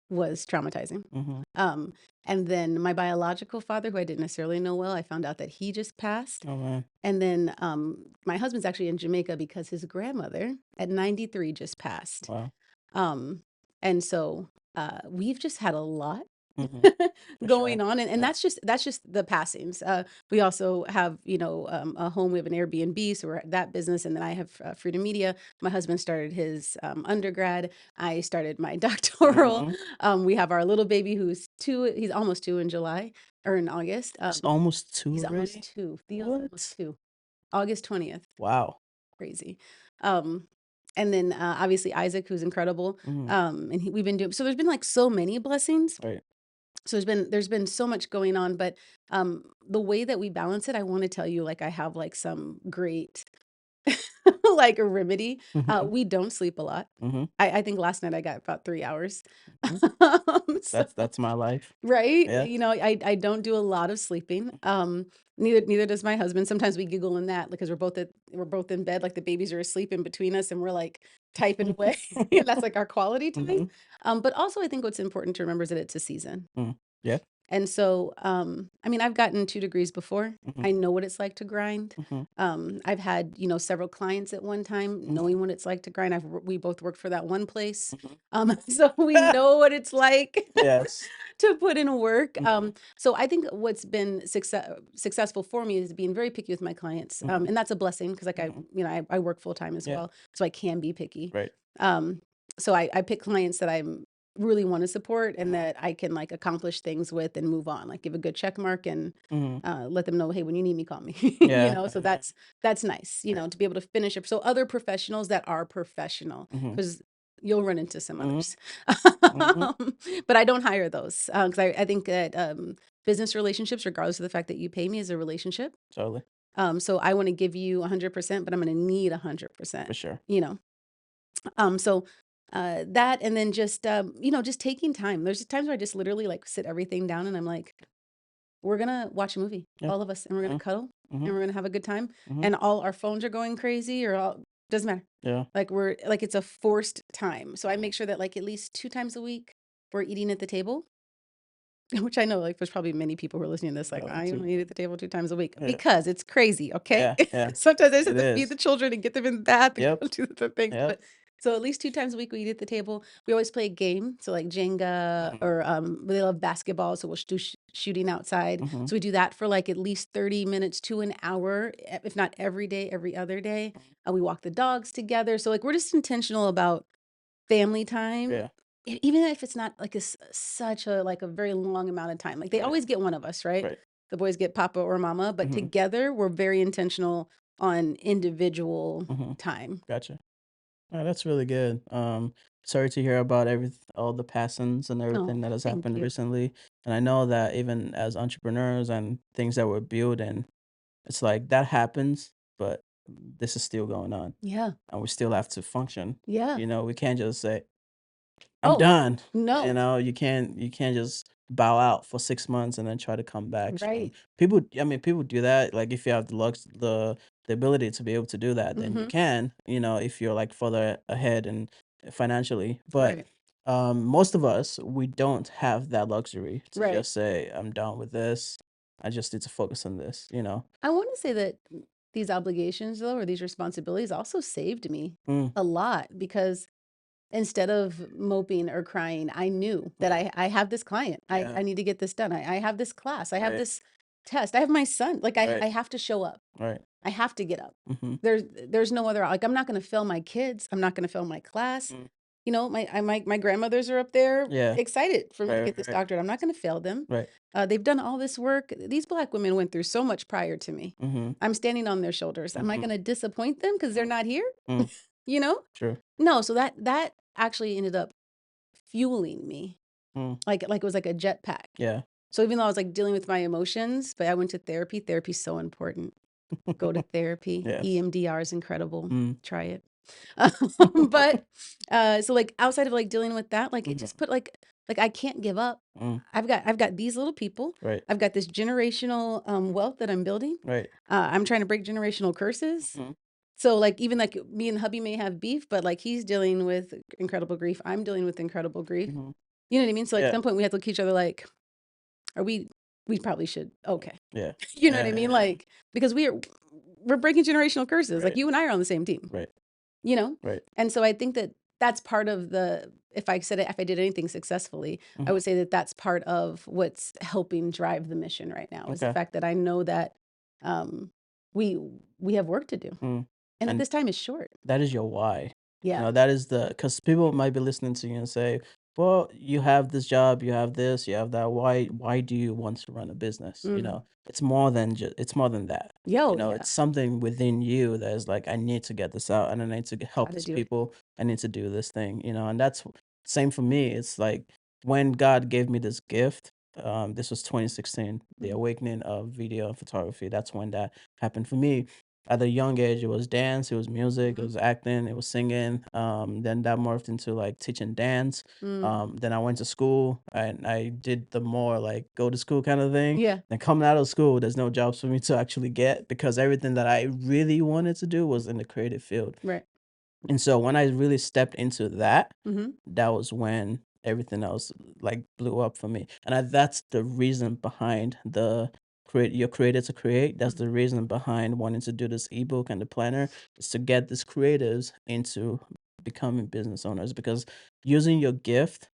was traumatizing. mhm. Um, and then my biological father, who I didn't necessarily know well, I found out that he just passed. Oh, man. And then my husband's actually in Jamaica because his grandmother at 93 just passed. Wow. Um, and so we've just had a lot Mhm. For sure. going on, and Yeah. that's just the passings. We also have a home. We have an Airbnb, so we're at that business, and then I have Freedom Media. My husband started his undergrad. I started my doctoral. Mhm. We have our little baby who's 2. He's almost 2 in July or in August. It's almost 2 He's almost already? 2. Theo's almost What? 2. August 20th. Wow. Crazy. Um, and then obviously Isaac, who's incredible. Mhm. And we've been doing so. There's been like so many blessings. Right. So there's been so much going on, but the way that we balance it, I want to tell you, like I have like some great like a remedy. Mhm. We don't sleep a lot. Mhm. I think last night I got about 3 hours. Mhm. So That's my life. right? Yeah. I don't do a lot of sleeping. Neither does my husband. Sometimes we giggle in that because we're both in bed, like the babies are asleep in between us, and we're like typing away. And that's like our quality time. Mhm. But also I think what's important to remember is that it's a season. Mm. Yeah. And so, I mean, I've gotten 2 degrees before. Mhm. I know what it's like to grind. Mhm. I've had, several clients at one time, Mhm. knowing what it's like to grind. We both worked for that one place. Mhm. So we know what it's like Yes. to put in work. Mhm. So I think what's been successful for me is being very picky with my clients. Mhm. And that's a blessing because like Mhm. I work full time as Yeah. well. So I can be picky. Right. Um, so I pick clients that I'm really want to support and Mhm. that I can like accomplish things with and move on, like give a good check mark and Mhm. let them know, hey, when you need me, call me. Yeah. So that's nice, Right. to be able to finish up. So other professionals that are professional, Mhm. because you'll run into some Mhm. others. Mhm. But I don't hire those because I think that business relationships, regardless of the fact that you pay me, is a relationship. Totally. So I want to give you 100%, but I'm going to need 100%. For sure. You know, so that and then just taking time. There's times where I just literally like sit everything down and I'm like, we're gonna watch a movie, Yeah. all of us, and we're gonna Mhm. cuddle and Mhm. we're gonna have a good time. Mhm. And all our phones are going crazy or all doesn't matter. Yeah. Like we're like it's a forced time. So I make sure that like at least 2 times a week we're eating at the table. Which I know, like, there's probably many people who are listening to this, like, No, I only eat at the table 2 times a week yeah. because it's crazy, okay? Yeah. Yeah. Sometimes I just have It to feed the is. children and get them in the bath and Yep. go do the things. Yep. But so at least 2 times a week we eat at the table. We always play a game, so like Jenga Mhm. or they love basketball, so we'll do shooting outside. Mhm. So we do that for like at least 30 minutes to an hour, if not every day, every other day. We walk the dogs together. So like we're just intentional about family time, Yeah. even if it's not like such a like a very long amount of time. Like they Right. always get one of us, right? Right. The boys get papa or mama, but Mhm. together we're very intentional on individual Mhm. time. Gotcha. Oh, that's really good. Sorry to hear about all the passings and Oh, everything that has thank happened you. recently. And I know that even as entrepreneurs and things that we're building, it's like that happens, but this is still going on, Yeah. and we still have to function. Yeah. We can't just say, I'm Oh, done. no. You can't just bow out for 6 months and then try to come back strong. Right. People do that. Like if you have the ability to be able to do that, then you Mhm. can. If you're like further ahead and financially. But Right. most of us, we don't have that luxury to Right. just say, I'm done with this. I just need to focus on this. I want to say that these obligations though or these responsibilities also saved me Mm, a lot because instead of moping or crying, I knew that mm, I have this client. I yeah. need to get this done. I have this class. I have Right. this test. I have my son. Like I Right. have to show up. Right. I have to get up. Mm-hmm. There's no other like I'm not going to fail my kids. I'm not going to fail my class. Mm, My grandmothers are up there yeah. excited for me to Right. get Right. this Right. doctorate. I'm not going to fail them. Right. They've done all this work. These Black women went through so much prior to me. Mm-hmm. I'm standing on their shoulders. Am I Mm-hmm. going to disappoint them because they're Mm, not here? mm, You know? true. No. So that actually ended up fueling me. Mm. like it was like a jetpack. Yeah. So even though I was like dealing with my emotions, but I went to therapy. Therapy's so important. Go to therapy. Yes. EMDR is incredible. Mm. Try it. But so like outside of like dealing with that, like it Mhm. just put like I can't give up. Mm. I've got these little people. Right. I've got this generational wealth that I'm building. Right. I'm trying to break generational curses. Mhm. So like even like me and hubby may have beef, but like he's dealing with incredible grief. I'm dealing with incredible grief. Mhm. You know what I mean? So like at Yeah. some point we have to look at each other like, are we probably should okay. Yeah. You know what I mean? Yeah. Like because we're breaking generational curses. Like Right. you and I are on the same team, Right. you know? Right. And so I think that that's part of the if I did anything successfully, I Mhm. would say that that's part of what's helping drive the mission right now is the Okay. fact that I know that um we we have work to do Mm. and that And this time is short. that is your why. Yeah. That is because people might be listening to you and say, "Well, you have this job, you have this, you have that. Why do you want to run a business?" Mm. It's more than that. Yo, yeah. It's something within you that is like, I need to get this out, and I need to help Gotta these do it. people. I need to do this thing. And that's same for me. It's like when God gave me this gift. This was 2016, the Mm. awakening of video and photography. That's when that happened for me at a young age. It was dance, it was music, it Mhm. was acting, it was singing. Then that morphed into like teaching dance. Mm. Then I went to school and I did the more like go to school kind of thing. Yeah. Then coming out of school, there's no jobs for me to actually get because everything that I really wanted to do was in the creative field. Right. And so when I really stepped into that, Mhm. that was when everything else like blew up for me. And that's the reason behind the create your creator to create. That's Mhm. the reason behind wanting to do this ebook and the planner is to get these creatives into becoming business owners because using your gift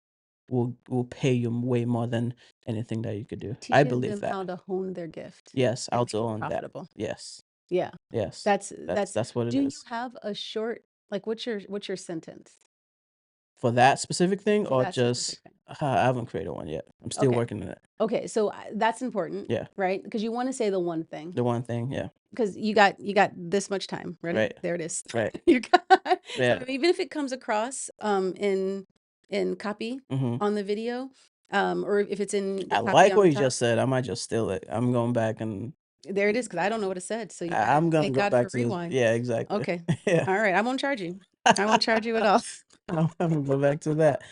will pay you way more than anything that you could do. I Teaches believe them that. how to hone their gift Yes, and I'll make do it on that. profitable. Yes. Yeah. Yes. That's That's what it do you is. have a short like what's your sentence For that specific thing for or that just specific thing? I haven't created one yet. I'm still Okay. working on it. Okay, so that's important, Yeah. right? Because you want to say the one thing The one thing, yeah. because you got this much time. Ready? Right, There it is. right. You got so Yeah. even if it comes across in copy Mhm. on the video, or if it's in the I copy like on the what you top, just said. I might just steal it. I'm going back and there it is. Because I don't know what it said. So I'm gonna thank go God back for to this. rewind. Yeah, exactly. Okay. Yeah. All right. I won't charge you. I won't charge you at all. I'm gonna go back to that.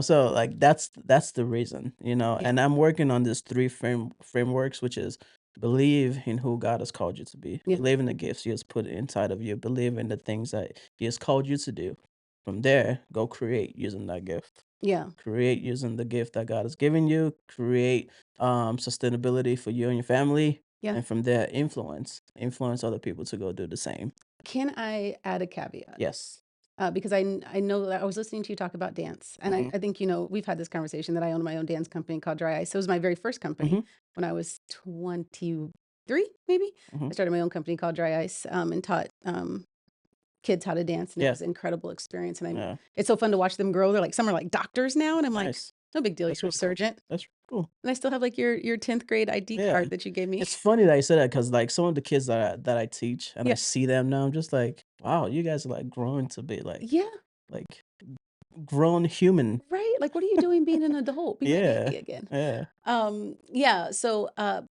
So like that's the reason, Yeah. and I'm working on this three frameworks, which is believe in who God has called you to be, Yeah. believe in the gifts He has put inside of you, believe in the things that He has called you to do. From there, go create using that gift. Yeah. Create using the gift that God has given you, create sustainability for you and your family, Yeah. and from there influence other people to go do the same. Can I add a caveat? Yes. Because I know that I was listening to you talk about dance, and Hmm. I think we've had this conversation that I own my own dance company called Dry Ice. So it was my very first company Hmm. when I was 23, maybe. Hmm. I started my own company called Dry Ice and taught kids how to dance, and it Yeah. was an incredible experience. And Yeah. it's so fun to watch them grow. They're like some are like doctors now, and I'm like, Nice. no big deal, That's you're a really cool. surgeon. That's really cool. And I still have like your 10th grade ID Yeah. card that you gave me. It's funny that you said that because like some of the kids that I teach and I Yeah, see them now, I'm just like, wow, you guys are like growing to be yeah. like grown human. Right? Like, what are you doing being an adult? Be my Yeah. baby again. Yeah. Yeah, so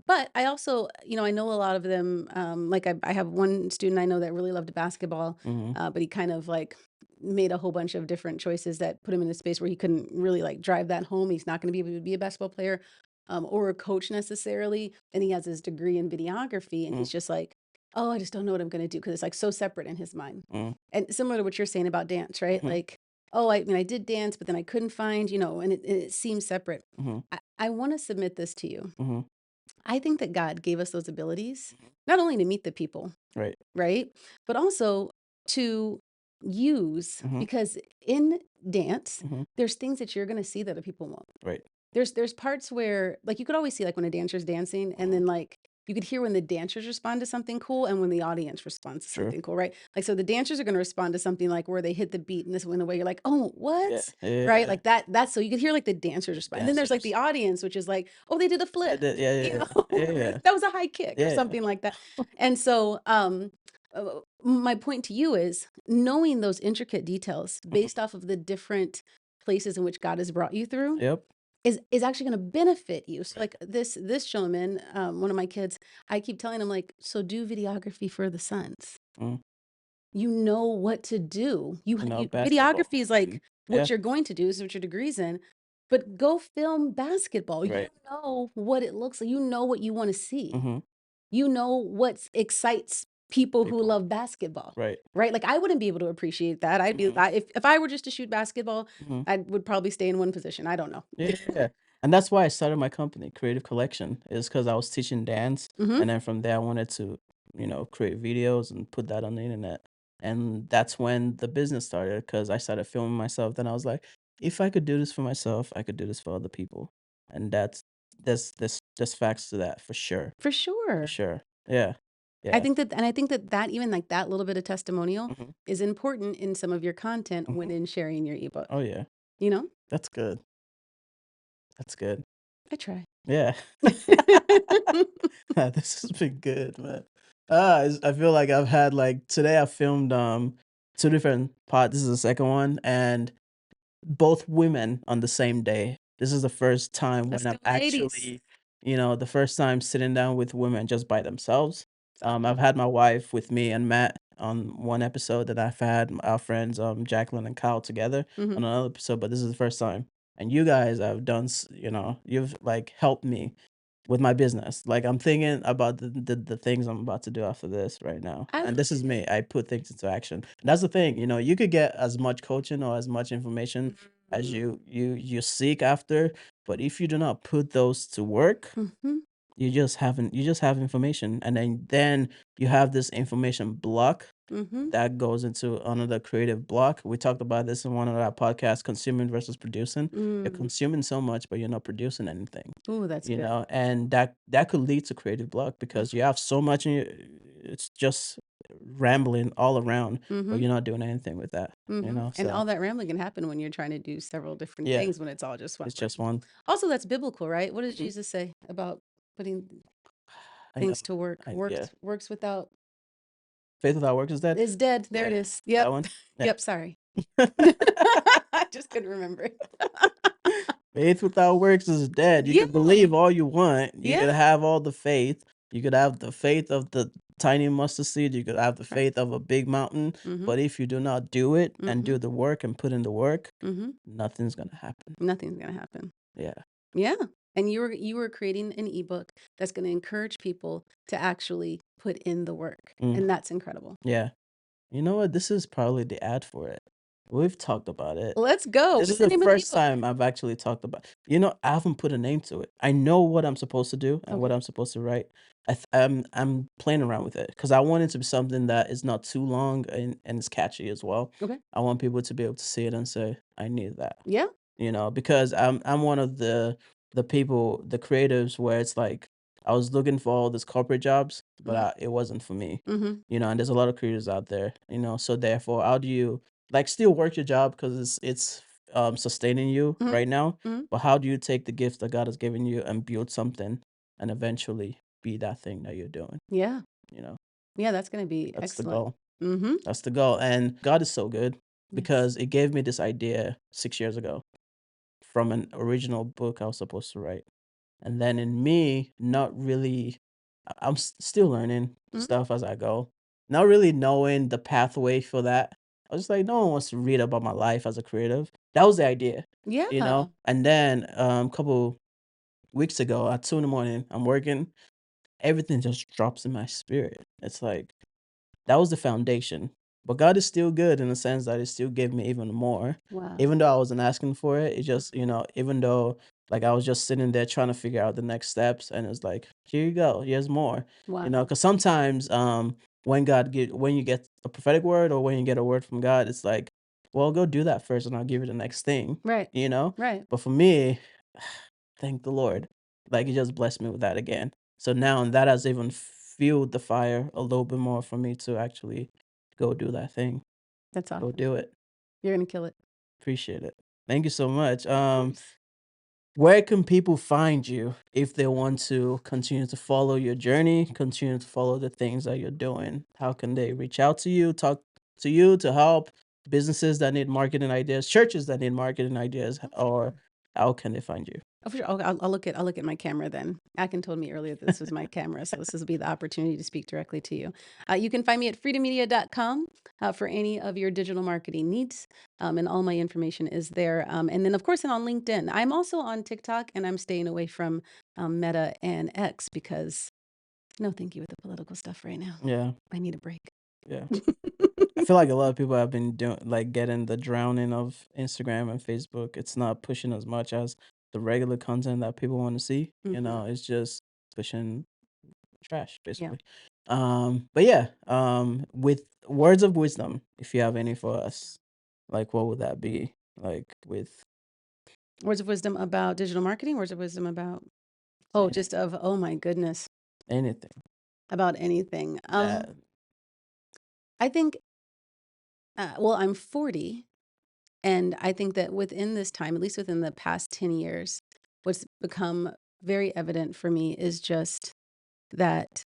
but I also, I know a lot of them, like I have one student I know that really loved basketball, Hmm. but he kind of like made a whole bunch of different choices that put him in a space where he couldn't really like drive that home. He's not going to be able to be a basketball player, or a coach necessarily. And he has his degree in videography, and Mm. he's just like, oh, I just don't know what I'm going to do because it's like so separate in his mind. Mm. And similar to what you're saying about dance, right? Hmm. Like, oh, I mean, I did dance, but then I couldn't find, and it seems separate. Hmm. I want to submit this to you. Hmm. I think that God gave us those abilities, not only to meet the people, Right. right? But also to use, Hmm. because in dance, Hmm. there's things that you're going to see that other people won't. Right. There's parts where like you could always see like when a dancer's dancing and Mhm. then like you could hear when the dancers respond to something cool and when the audience responds to True. something cool, right? Like so the dancers are going to respond to something like where they hit the beat in this in a way you're like, "Oh, Yeah. what?" Right? Yeah. Like that's so you could hear like the dancers respond. And then there's like the Dancers. audience which is like, "Oh, they did a Yeah. flip." Yeah. You Yeah. know, Yeah. Yeah. that was a high kick or Yeah. something like that. And so my point to you is knowing those intricate details Mhm. based off of the different places in which God has brought you through Yep. is actually gonna benefit you. So, like, this gentleman, one of my kids, I keep telling him, like, "So do videography for the sons. Mm, You know what to do. You basketball. videography is, like, Yeah, what you're going to do, is what your degree's in, but go film basketball. You right. know what it looks like. You know what you wanna see. Mm-hmm. You know what excites people who People. love basketball, Right. right? Like, I wouldn't be able to appreciate that. I'd be Mm-hmm. if I were just to shoot basketball, Mm-hmm. I would probably stay in one position. I don't know. Yeah, yeah. And that's why I started my company, Creative Collection, is because I was teaching dance, Mhm. and then from there I wanted to, create videos and put that on the internet. And that's when the business started because I started filming myself. Then I was like, if I could do this for myself, I could do this for other people. And there's facts to that for sure. For For sure. sure. Yeah. Yeah. I think that even, like, that little bit of testimonial Hmm. is important in some of your content when Hmm. in sharing your ebook, Oh yeah. you know? That's good. That's good. I try. Yeah. This has been good, man. I feel like I've had like today I filmed two different pods. This is the second one, and both women on the same day. This is the first time Let's when go, I'm ladies. actually, the first time sitting down with women just by themselves. It's awesome. I've had my wife with me and Matt on one episode, that I've had our friends Jacqueline and Kyle together Mhm. on another episode, but this is the first time. And you guys have done, you've like helped me with my business. Like I'm thinking about the things I'm about to do after this right now. I And this is me. I put things into action. And that's the thing, you could get as much coaching or as much information as Mm. you seek after, but if you do not put those to work, Mhm. you just have information, and then you have this information block Mhm. that goes into another creative block. We talked about this in one of our podcasts, consuming versus producing. You're Mm. consuming so much, but you're not producing anything, Ooh, that's good. and that could lead to creative block because you have so much in you, it's just rambling all around, but Mhm. you're not doing anything with that, Mhm. And so all that rambling can happen when you're trying to do several different yeah, things when it's all just one it's just person. one. Also, that's biblical, right? What does Mhm. Jesus say about putting I know. things to work? Yeah. Works without Faith without works is dead. is dead. There it Yeah. is. That Yep. one? Yeah. Yep, sorry. I just couldn't remember it. Faith without works is dead. You Yeah. can believe all you want. You Yeah. could have all the faith. You could have the faith of the tiny mustard seed. You could have the Right. faith of a big mountain. Mhm. But if you do not do it and Mhm. do the work and put in the work, Mhm. nothing's gonna happen. Nothing's gonna happen. Yeah. Yeah. And you were creating an ebook that's gonna encourage people to actually put in the work. Mm, And that's incredible. yeah. You know what? This is probably the ad for it. We've talked about it. Let's go. This What's is the the name of the first ebook? time I've actually talked about. I haven't put a name to it. I know what I'm supposed to do and what Okay. I'm supposed to write. I'm playing around with it because I want it to be something that is not too long and it's catchy as well. Okay. I want people to be able to see it and say, "I need that." Yeah. Because I'm one of the people, the creatives, where it's like I was looking for all these corporate jobs, but Mhm. it wasn't for me. Mhm. And there's a lot of creators out there. So therefore, how do you like still work your job because it's sustaining you Mhm. right now, Mhm. but how do you take the gifts that God has given you and build something and eventually be that thing that you're doing? Yeah. You know, Yeah, that's gonna be that's the excellent. goal. Mhm. That's the goal. And God is so good Yes. because it gave me this idea 6 years ago from an original book I was supposed to write. And then in me, not really, I'm still learning Mhm. stuff as I go, not really knowing the pathway for that. I was just like, no one wants to read about my life as a creative. That was the idea, Yeah. And then a couple weeks ago at 2 in the morning, I'm working, everything just drops in my spirit. It's like, that was the foundation. But God is still good in the sense that He still gave me even more. Wow. Even though I wasn't asking for it, it just, even though like I was just sitting there trying to figure out the next steps, and it's like, here you go, here's more. Wow. Because sometimes when you get a prophetic word or when you get a word from God, it's like, well, go do that first and I'll give you the next thing, Right. you know? Right. But for me, thank the Lord. Like He just blessed me with that again. So now that has even fueled the fire a little bit more for me to actually go do that thing. That's Go awesome. do it. You're gonna kill it. Appreciate it. Thank you so much. Of course. Where can people find you if they want to continue to follow your journey, continue to follow the things that you're doing? How can they reach out to you, talk to you to help businesses that need marketing ideas, churches that need marketing ideas, or how can they find you? Oh, for sure. Okay, I'll look at my camera then. Akin told me earlier that this was my camera, so this will be the opportunity to speak directly to you. You can find me at freedommedia.com for any of your digital marketing needs, and all my information is there. And then, of course, and on LinkedIn. I'm also on TikTok, and I'm staying away from Meta and X because no, thank you with the political stuff right now. Yeah, I need a break. yeah. I feel like a lot of people have been doing like getting the drowning of Instagram and Facebook. It's not pushing as much as the regular content that people want to see. It's just pushing trash Yeah. basically. But yeah, with words of wisdom, if you have any for us, like what would that be? Like with Words of wisdom about digital marketing. Words of wisdom about oh my goodness, anything about anything. that. I think well, I'm 40, and I think that within this time, at least within the past 10 years, what's become very evident for me is just that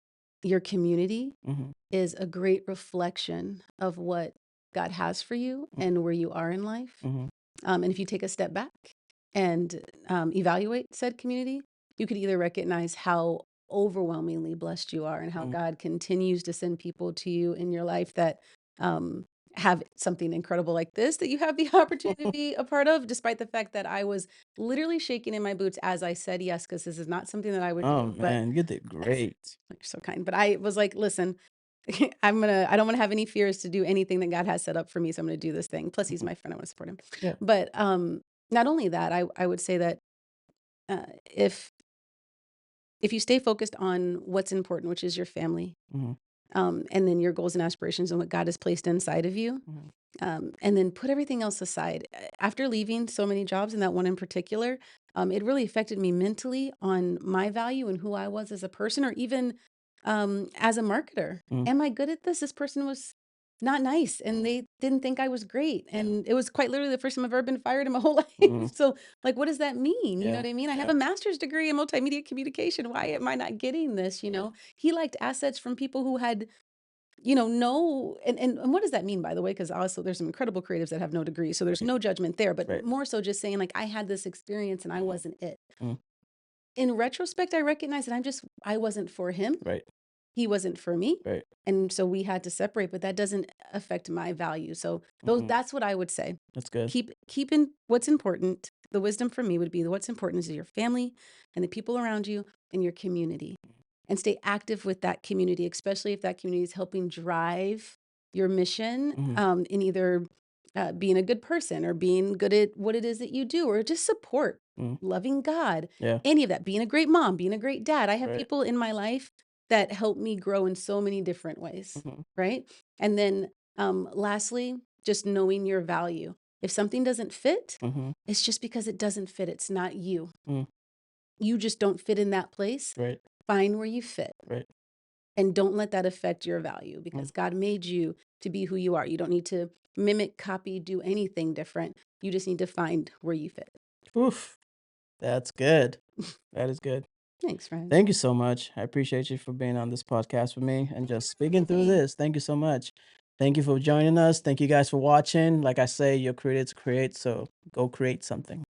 your community Mhm, is a great reflection of what God has for you mhm, and where you are in life. mhm, And if you take a step back and evaluate said community, you could either recognize how overwhelmingly blessed you are and how mhm, God continues to send people to you in your life that um, have something incredible like this that you have the opportunity to be a part of, despite the fact that I was literally shaking in my boots as I said yes, because this is not something that I would oh do. But man, you did great. you're so kind. But I was like, listen, I don't want to have any fears to do anything that God has set up for me. So I'm gonna do this thing. Plus he's Mhm, my friend. I want to support him. yeah. But not only that, I would say that uh, if if you stay focused on what's important, which is your family, Mhm, and then your goals and aspirations and what God has placed inside of you, mhm, and then put everything else aside. After leaving so many jobs, and that one in particular, it really affected me mentally on my value and who I was as a person, or even as a marketer. mhm, Am I good at this? This person was not nice, and they didn't think I was great, yeah. and it was quite literally the first time I've ever been fired in my whole Mhm, life. So, like, what does that mean? You know yeah. what I mean? I have Yeah. a master's degree in multimedia communication. Why am I not getting this? He liked assets from people who had no, and what does that mean, by the way? Because also there's some incredible creatives that have no degree, so there's Right. no judgment there, but Right. more so just saying, like, I had this experience and I wasn't it. Mm, In retrospect, I recognize that I wasn't for him. right. He wasn't for me. Right. And so we had to separate, but that doesn't affect my value. So Mhm, that's what I would say. that's good. Keep in what's important. The wisdom for me would be that what's important is your family and the people around you and your community. And stay active with that community, especially if that community is helping drive your mission Mhm, in either being a good person or being good at what it is that you do, or just support, mhm, loving God, yeah. any of that, being a great mom, being a great dad. I have Right. people in my life that help me grow in so many different ways, Mhm, right? And then lastly, just knowing your value. If something doesn't fit, mhm, it's just because it doesn't fit. It's not you. mm, You just don't fit in that place. right. Find where you fit Right. and don't let that affect your value Mm. because God made you to be who you are. You don't need to mimic, copy, do anything different. You just need to find where you fit. Oof. That's good. That is good. Thanks, friend. Thank you so much. I appreciate you for being on this podcast with me and just speaking through this. Thank you so much. Thank you for joining us. Thank you guys for watching. Like I say, you're created to create, so go create something.